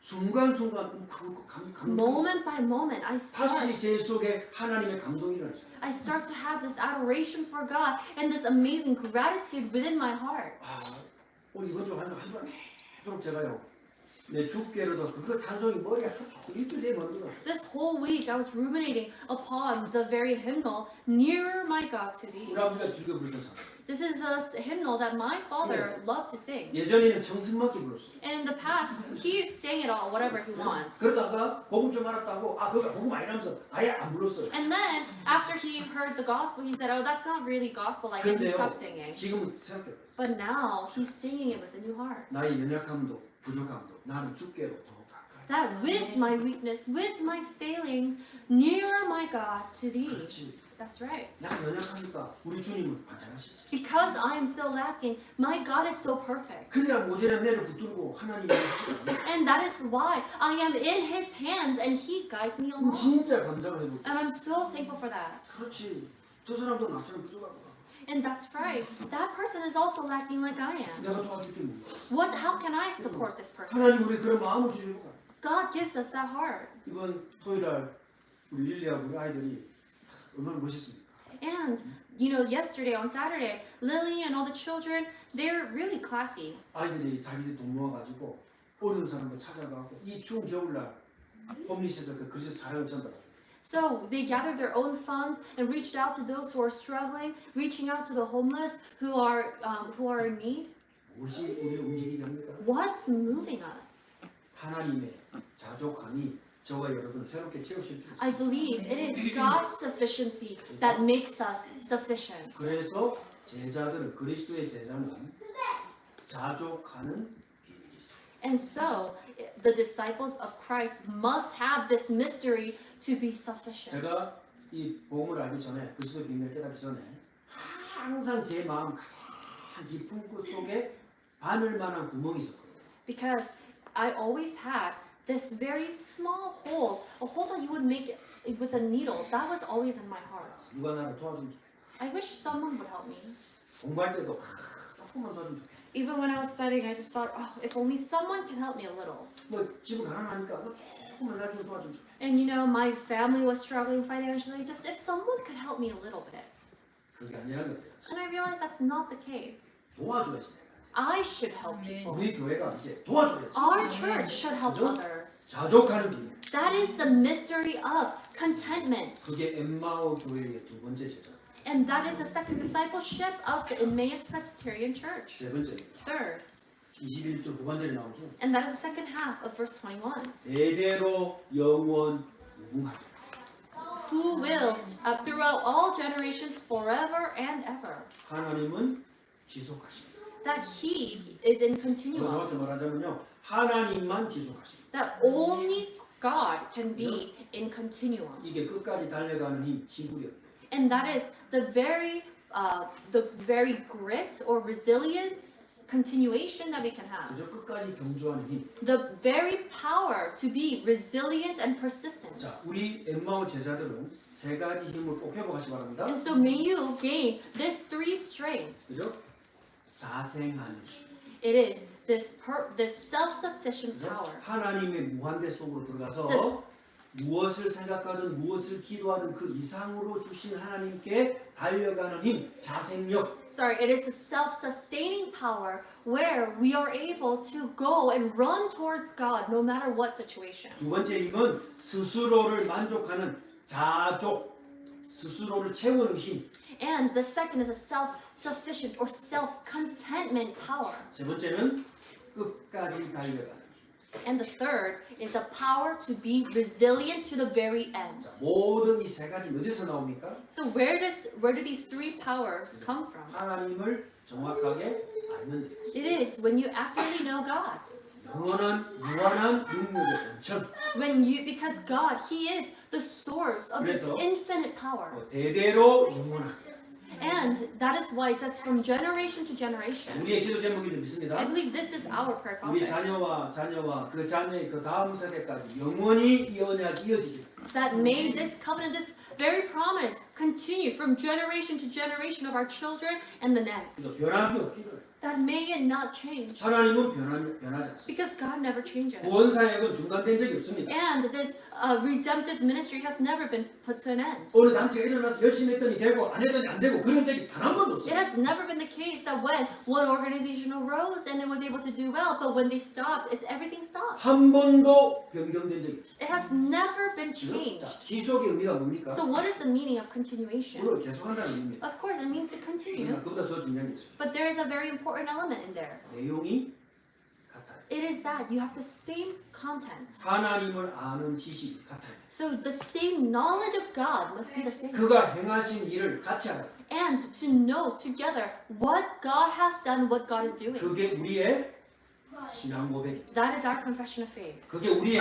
순간순간 감동 Moment by moment, I 다시 제 속에 하나님의 감동이 일어나죠. start to have this adoration for God and this amazing gratitude within my heart. 아, 오늘 이번 주 한 주간 계속 제가요 내 주께로도 그거 찬송이 머리가 자꾸 일주일 내에 머는 거야. This whole week I was ruminating upon the very hymnal, Nearer My God to Thee. 우리 아버지가 즐겨 부르던 찬송. This is a hymnal that my father loved to sing. 예전에는 청승맞게 불렀어요. And in the past, he sang it all, whatever he wants. 그러다가 복음 좀 알았다고 그거 복음 아니라면서 아예 안 불렀어요. And then, after he heard the gospel, he said, oh, that's not really gospel like it, and he 근데요 stopped singing. 지금은 생각해요. But now, he's singing it with a new heart. 나의 연약함도 부족함도 나는 주께로 더 가까이. That with my weakness, with my failings, nearer my God to thee. 그렇지. That's right. 난 연약하니까 우리 주님은 완전하시지. Because I am so lacking, my God is so perfect. 그냥 모자란 내를 붙들고 하나님이 And that is why I am in his hands and he guides me along. 진짜 감사를 해볼게. And I'm so thankful for that. 그렇지. 저 사람도 나처럼 부족하고 And that's right. That person is also lacking like I am. 내가 도와줄게 뭐. How can I support this person? 하나님 우리 그런 마음을 주시고 God gives us that heart. 이번 토요일날 우리 릴리하고 우리 아이들이 얼마나 멋있습니까? And, you know, yesterday on Saturday, Lily and all the children, they're really classy. 아이들이 자기들 돈 모아가지고 어려운 사람들 찾아가고 이 추운 겨울날 홈리스에서 그 그리스도 사역을 전달하고 So they gathered their own funds and reached out to those who are struggling, reaching out to the homeless who are in need. 무엇이 우리를 움직이게 합니까? What's moving us? 하나님의 자족함이 저와 여러분 새롭게 채우실 줄 I 있습니다. believe it is God's sufficiency that makes us sufficient. 그래서 제자들은 그리스도의 제자는 자족하는 비밀이 있어요. And so the disciples of Christ must have this mystery to be sufficient. 제가 이 복음을 알기 전에 그리스도의 비밀을 깨닫기 전에 항상 제 마음 가장 깊은 곳 속에 바늘만한 구멍이 있었거든요. Because I always had this very small hole, a hole that you would make with a needle. That was always in my heart. 누가 나를 도와주면 좋겠다. I wish someone would help me. 공부할 때도 조금만 도와주면 좋겠다. Even when I was studying, I just thought, oh, if only someone can help me a little. 뭐 집은 가난하니까 조금만 나 좀 도와주면 좋겠다. And you know, my family was struggling financially. Just if someone could help me a little bit. 그게 아니라는 거예요. And I realized that's not the case. 도와줘야지 내가. I should help people. 우리 교회가 이제 도와줘야지. Our church should help 그죠? others. 자족하는 비밀. That is the mystery of contentment. 그게 엠마오 교회의 두 번째 제자. And that is the second discipleship of the Emmaus Presbyterian Church. 세 번째. Third. 21절 후반절에 나오죠. And that is the second half of verse 21. 대대로 영원 무궁하다. Who will, throughout all generations, forever and ever, 하나님은 지속하십니다. that He is in 더 continuum, 정확히 말하자면요. 하나님만 지속하십니다. that only God can be in continuum. 이게 끝까지 달려가는 힘, 지구력. And that is the very grit or resilience continuation that we can have. 그저 끝까지 경주하는 힘. The very power to be resilient and persistent. 자, 우리 엠마오 제자들은 세 가지 힘을 꼭 회복하시 바랍니다. And so may you gain these three strengths. 그죠? 자생하는 힘. It is this self-sufficient 그죠? power. 하나님의 무한대 속으로 들어가서 This- 무엇을 생각하든 무엇을 기도하든 그 이상으로 주신 하나님께 달려가는 힘, 자생력. Sorry, it is the self-sustaining power where we are able to go and run towards God no matter what situation. 두 번째 힘은 스스로를 만족하는 자족, 스스로를 채우는 힘. And the second is a self-sufficient or self-contentment power. 세 번째는 끝까지 달려가는 힘. And the third is a power to be resilient to the very end. 자, 모든 이 세 가지 어디서 나옵니까? So where do these three powers come from? 하나님을 정확하게 알면 돼요. It is when you actively know God. 영원한 무한한 능력의 원천. Because God, He is the source of this 그래서- infinite power. 대대로 영원한. And that is why it says from generation to generation. 우리의 기도 제목을 믿습니다. I believe this is our prayer 우리 topic. 자녀와 그 자녀의 그 다음 세대까지 영원히 이 언약이 이어지길. That may this covenant, this very promise continue from generation to generation of our children and the next. 그래서 변함이 없기를. That may it not change. 하나님은 변하지 않습니다. Because God never changes. 구원 사역은 중단된 적이 없습니다. And this redemptive ministry has never been put to an end. 어느 단체가 일어나서 열심히 했더니 되고 안 했더니 안 되고 그런 적이 단 한 번도 It 없어요. has never been the case that when one organization arose and it was able to do well, but when they stopped, everything stopped. 한 번도 변경된 적이 없어요. It has never been 자, changed. 지속의 의미가 뭡니까? So what is the meaning of continuation? 물론 계속한다는 의미입니다. Of course, it means to continue. 그러나 그보다 더 중요한 게 있어요. But there is a very important element in there. 내용이 같아요. It is that you have the same content. 하나님을 아는 지식이 같아요. So the same knowledge of God must be the same. 그가 행하신 일을 같이 하라. And to know together what God has done, what God is doing. 그게 우리의 신앙 고백. That is our confession of faith. 그게 우리의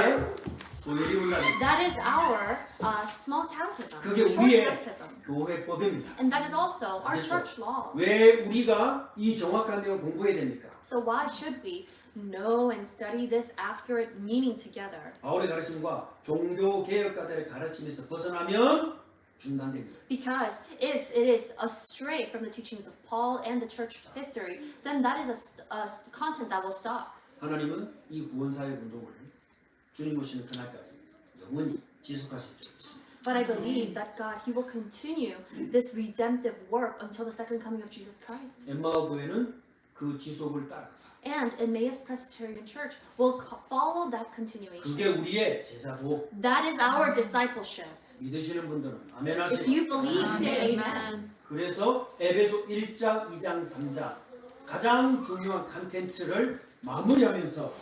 소유리 문답입니다. That is our small catechism, 그게 short 우리의 catechism. 교회법입니다. And that is also our 그렇죠. church law. 왜 우리가 이 정확한 내용 공부해야 됩니까? So why should we know and study this accurate meaning together? 바울의 가르침과 종교 개혁가들의 가르침에서 벗어나면 중단됩니다. Because if it is astray from the teachings of Paul and the church history, then that is a content that will stop. 하나님은 이 구원사역 운동을 주님 오시는 그날까지 영원히 지속하실 줄 믿습니다. But I believe that God, He will continue this redemptive work until the second coming of Jesus Christ. 엠마오 교회는 그 지속을 따라간다. And Emmaus Presbyterian Church will follow that continuation. 그게 우리의 제자도. That is our discipleship. 믿으시는 분들은 아멘 If 하세요. you believe, say amen. 그래서 에베소 1장, 2장, 3장 가장 중요한 컨텐츠를 마무리하면서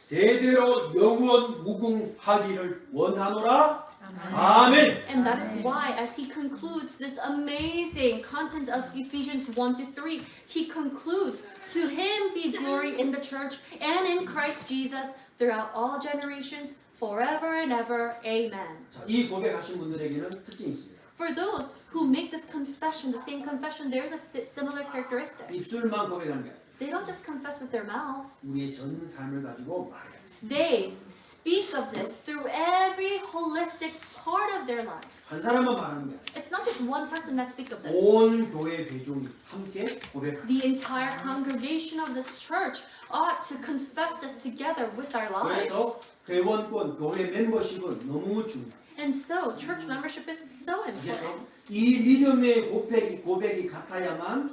대대로 영원 무궁하기를 원하노라. 아멘. And that is why, as he concludes this amazing content of Ephesians 1 to 3, he concludes, "To him be glory in the church and in Christ Jesus throughout all generations, forever and ever. Amen." 자, 이 고백하신 분들에게는 특징이 있습니다. For those who make this confession, the same confession, there is a similar characteristic. 입술만 고백하는 게 아니라 They don't just confess with their mouth. 우리의 전 삶을 가지고 말해요. They speak of this through every holistic part of their lives. 한 사람만 말하는 게 아니라 It's not just one person that speaks of this. 온 교회 대중이 함께 고백합니다. The entire congregation of this church ought to confess this together with our 그래서 lives. 회원권, 교회 멤버십은 너무 중요해요. And so, church membership is so 그래서 important. 이 믿음의 고백이 같아야만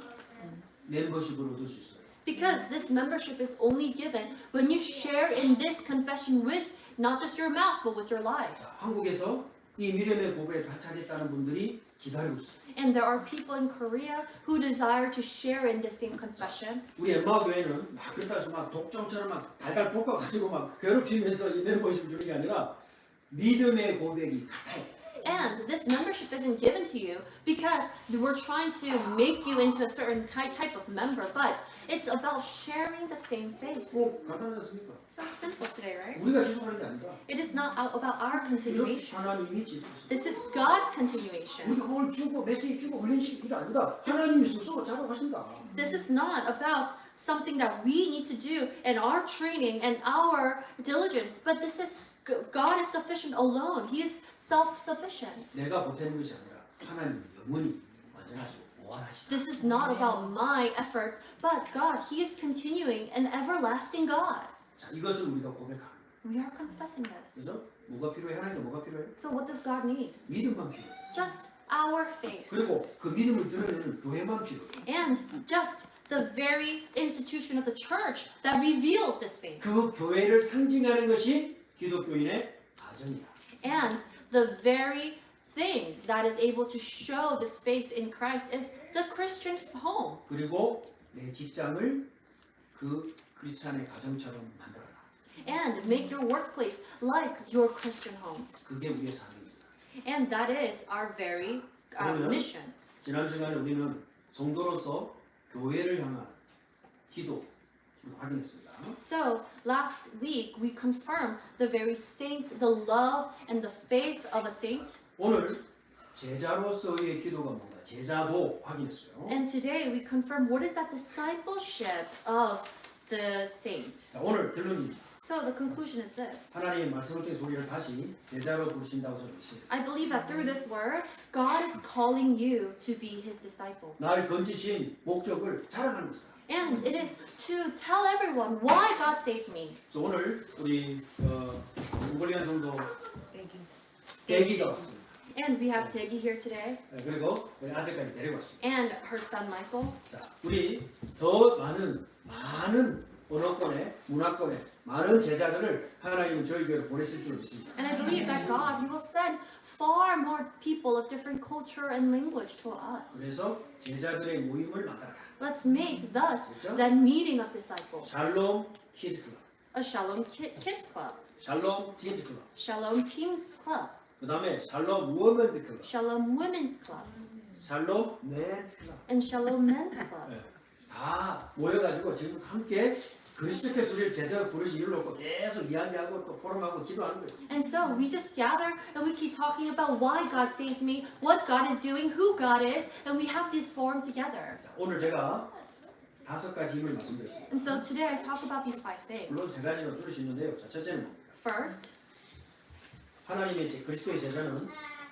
멤버십을 얻을 수 있어요. Because this membership is only given when you share in this confession with not just your mouth, but with your life. 자, 한국에서 이 믿음의 고백에 가차겠다는 분들이 기다리고 있어요. And there are people in Korea who desire to share in the same confession. 우리 엠마 교회는 막 그렇다 해서 막 독점처럼 막 달달 볶아가지고 막 괴롭히면서 이 멤버십 주는 게 아니라 믿음의 고백이 같아요. And this membership isn't given to you because we're trying to make you into a certain type of member, but it's about sharing the same faith. 뭐 간단하지 않습니까? So simple today, right? 우리가 지속하는 게 아니라 It is not about our 이렇게 continuation. 하나님이 지속하시는 This is God's continuation. 우리가 뭘 주고 메시지 주고 훈련시키기가 아니라 하나님이 스스로 작업하신다. This is not about something that we need to do in our training and our diligence, but this is God is sufficient alone. He is self-sufficient. 내가 보태는 것이 아니라 하나님이 영원히 완전하시고 무한하시다. This is not about my efforts, but God, He is continuing an everlasting God. 자, 이것을 우리가 고백하는 거예요. We are confessing this. 그래서 뭐가 필요해? 하나님께 뭐가 필요해? So what does God need? 믿음만 필요해. Just our faith. 그리고 그 믿음을 드러내는 교회만 필요해. And just the very institution of the church that reveals this faith. 그 교회를 상징하는 것이 기독교인의 가정이야. And the very thing that is able to show this faith in Christ is the Christian home. 그리고 내 직장을 그 크리스찬의 가정처럼 만들어라. And make your workplace like your Christian home. 그게 우리의 사명입니다. And that is our very 그러면 mission. 지난 시간에 우리는 성도로서 교회를 향한 기도 확인했습니다. So last week we confirmed the very saint, the love and the faith of a saint. 오늘 제자로서의 기도가 뭔가 제자도 확인했어요. And today we confirm what is that discipleship of the saint. 자, 오늘 결론입니다. So the conclusion is this. 하나님의 말씀을 통해서 우리를 다시 제자로 부르신다고 저는 믿습니다. I believe that through this word, God is calling you to be His disciple. 나를 건지신 목적을 자랑하는 것이다. And it is to tell everyone why God saved me. 그래서 오늘 우리 몽골리안 성도 대기가 왔습니다. And we have Tegi here today, 그리고 우리 아들까지 데리고 왔습니다. and her son Michael. 자, 우리 더 많은 언어권의 문화권의 많은 제자들을 하나님은 저희 교회로 보내실 줄 믿습니다. And I believe that God, He will send far more people of different culture and language to us. 그래서 제자들의 모임을 만들어라. Let's make thus 그렇죠? that meeting of disciples 샬롬 키즈 클럽, a Shalom Kids Club, 샬롬 티즈 클럽, Shalom Teens Club, 그 다음에 샬롬 우먼즈 클럽, Shalom Women's Club, 샬롬 맨즈 클럽. and Shalom Men's Club. 다 모여가지고 지금 함께 그리스도께서 우리를 제자로 부르신 이유를 놓고 계속 이야기하고 또 포럼하고 기도하는 거예요. And so we just gather and we keep talking about why God saved me, what God is doing, who God is, and we have this forum together. 자, 오늘 제가 5가지 힘을 말씀드렸습니다. And so today I talk about these 5 물론 things. 3가지로 줄일 수 있는데요. 자, 첫째는 First, 하나님의 그리스도의 제자는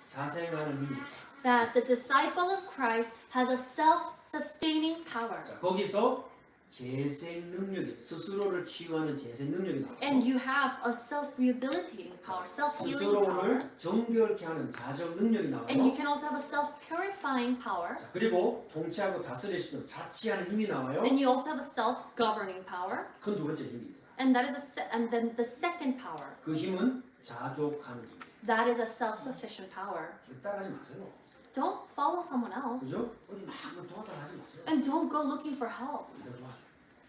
자생하는 힘입니다. that the disciple of Christ has a self-sustaining power. 자, 거기서 재생 능력이 스스로를 치유하는 재생 능력이 And 나오고 you have a self-rehabilitating power, self-healing power. 스스로를 정결케 하는 자정 능력이 And you 나와요. can also have a self-purifying power. 자, 그리고 통치하고 다스릴 수 있는 자치하는 힘이 나와요. Then you also have a self-governing power. 큰 두 번째 힘입니다. And that is and then the second power, 그 힘은 자족하는 힘입니다. that is a self-sufficient power. 따라하지 마세요. Don't follow someone else. 그죠? 어디 막 도와달라 하지 마세요. And don't go looking for help. 우리가 도와줘.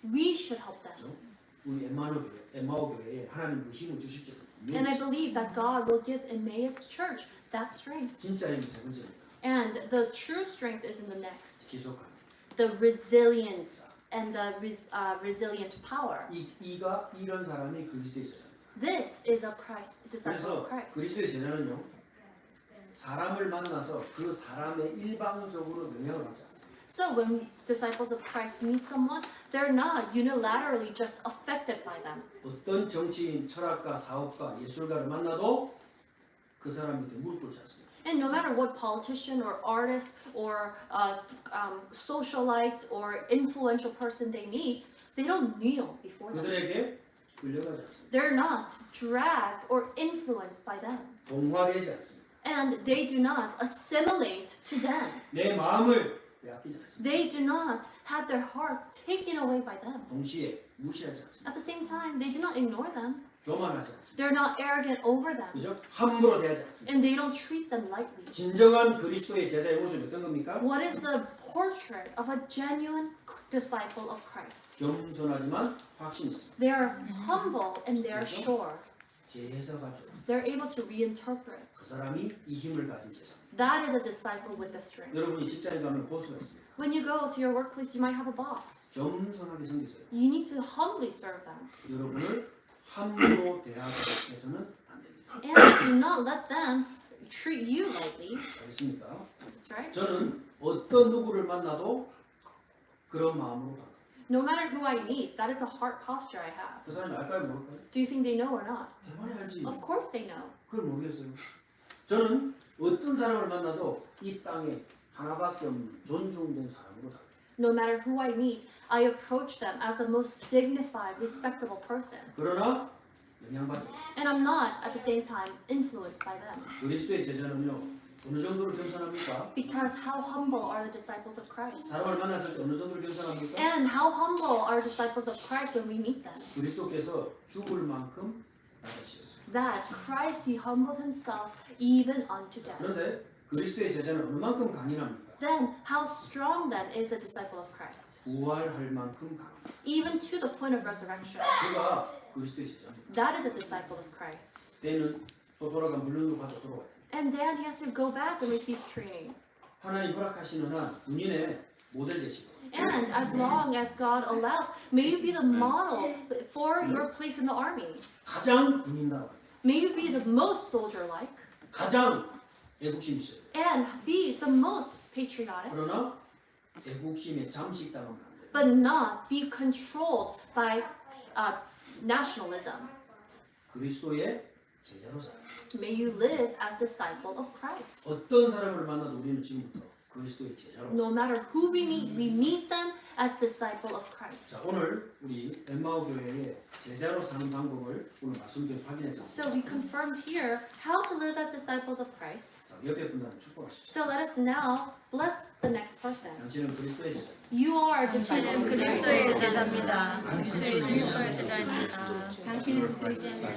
We should help them. 그죠? 우리 엠마오 교회에 하나님 그 힘을 주실 줄 And I believe that God will give Emmaus Church that strength. 진짜 힘이 세 번째입니다. And the true strength is in the next. 지속하는. The resilience and the resilient power. 이런 사람이 그리스도의 제자입니다. This is a Christ, disciple 그래서 of Christ. 그리스도의 제자는요. 사람을 만나서 그 사람의 일방적으로 영향을 받지 않습니다. So when disciples of Christ meet someone, they're not unilaterally just affected by them. 어떤 정치인, 철학가, 사업가, 예술가를 만나도 그 사람 밑에 무릎 꿇지 않습니다. And no matter what politician or artist or socialite or influential person they meet, they don't kneel before them. 그들에게 끌려가지 않습니다. They're not dragged or influenced by them. 동화되지 않습니다. And they do not assimilate to them. 내 마음을 빼앗기지 않습니다. They do not have their hearts taken away by them. 동시에 무시하지 않습니다. At the same time, they do not ignore them. 교만하지 않습니다. They're not arrogant over them. 그죠? 함부로 대하지 않습니다. And they don't treat them lightly. 진정한 그리스도의 제자의 모습이 어떤 겁니까? What is the portrait of a genuine disciple of Christ? 겸손하지만 확신이 있습니다. They are humble and they are sure. 재해석하죠. They're able to reinterpret. 그 사람이 이 힘을 가진 제자. That is a disciple with the strength. 여러분이 직장에 가면 보수가 있습니다. When you go to your workplace, you might have a boss. 겸손하게 섬기세요. You need to humbly serve them. 여러분을 함부로 대하게 해서는 안 됩니다. And do not let them treat you lightly. 알겠습니까? That's right. 저는 어떤 누구를 만나도 그런 마음으로 가요. No matter who I meet, that is a heart posture I have. 그 사람이 알까요, 모를까요? Do you think they know or not? 대만에 알지. Of course they know. 그걸 모르겠어요. 저는 어떤 사람을 만나도 이 땅에 하나밖에 없는 존중된 사람으로 다뤄요. No matter who I meet, I approach them as the most dignified, respectable person. 그러나 영향받지 않습니다. And I'm not, at the same time, influenced by them. 그리스도의 제자는요 어느 정도로 겸손합니까? Because how humble are the disciples of Christ? 사람을 만났을 때 어느 정도로 겸손합니까? And how humble are disciples of Christ when we meet them? 그리스도께서 죽을 만큼 나가시겠어요. That Christ, He humbled Himself even unto death. 그런데 그리스도의 제자는 어느 만큼 강인합니까? Then, how strong then is a disciple of Christ? 부활할 만큼 강합니다. Even to the point of resurrection. 그가 그리스도의 제자입니다. That is a disciple of Christ. 때는 또 돌아가 물론으로 가서 돌아와요. And then he has to go back and receive training. 하나님 허락하시는 한 군인의 모델 되시고 And as long as God allows, may you be the model for your place in the army. 가장 군인다워 May you be the most soldier-like 가장 애국심이 있어요. and be the most patriotic, 그러나 애국심에 잠식당하면 안 돼요. but not be controlled by nationalism. 그리스도의 제자로 살아요. May you live as disciple of Christ. 어떤 사람을 만나도 우리는 지금부터 그리스도의 제자로. No matter who we meet them as disciple of Christ. 자, 오늘 우리 엠마오 교회의 제자로 사는 방법을 오늘 말씀 중에 확인했잖아요. So we confirmed here how to live as disciples of Christ. 자, 옆에 분들은 축복하십시오. So let us now bless the next person. 당신은 그리스도의 제자. You are a disciple of Christ. 그리스도의 제자입니다. 그리스도의 제자입니다. 당신은 그리스도입니다.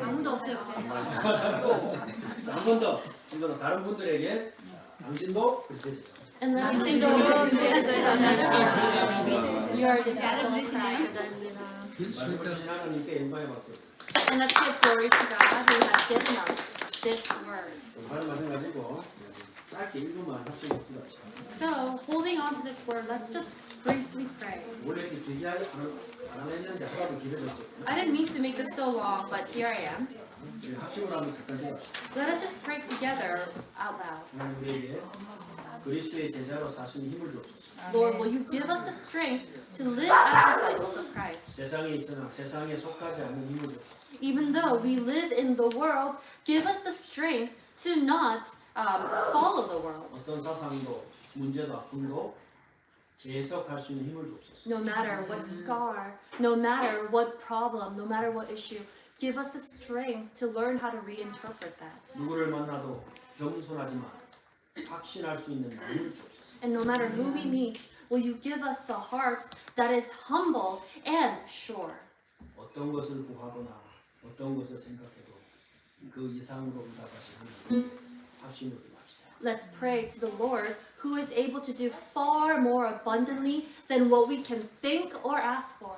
아무도 없어요. 자, 한 번 더. 이거는 다른 분들에게 당신도 그리스도의 제자. And let us sing the You are a disciple of Christ. 말씀하신 하나님께 영광의 박수. And let's give glory to God who has given us this word. 다른 말씀 가지고 짧게 1분만 합시다. So, holding on to this word, let's just briefly pray. 원래 이렇게 기대하지 안 했는데 하나도 기대했어요. I didn't mean to make this so long, but here I am. 합심을 하면 잠깐 해요. Let us just pray together out loud. 하나님 우리에게 그리스도의 제자로 사시는 힘을 주옵소서. Lord, will you give us the strength to live as disciples of Christ? 세상에 있으나 세상에 속하지 않는 힘을 주옵소서. Even though we live in the world, give us the strength to not follow the world. 어떤 사상도 문제도 아픔도 재해석할 수 있는 힘을 주옵소서. No matter what scar, no matter what problem, no matter what issue, give us the strength to learn how to reinterpret that. 누구를 만나도 겸손하지만 확신할 수 있는 마음을 주옵소서. And no matter who we meet, will you give us the heart that is humble and sure? 어떤 것을 구하거나 어떤 것을 생각해도 그 이상으로 응답하시는 합심으로 합시다. Let's pray to the Lord who is able to do far more abundantly than what we can think or ask for.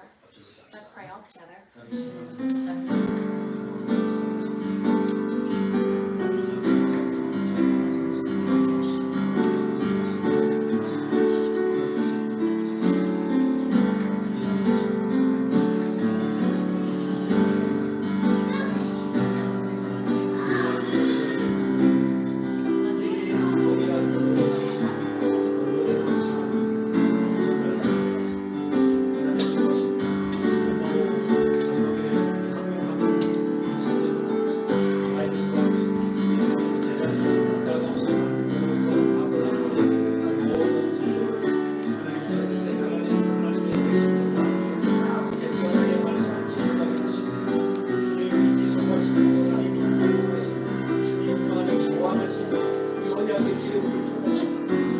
Let's pray all together. 주님 좋아하시는 이 언약의 기름을 주옵소서.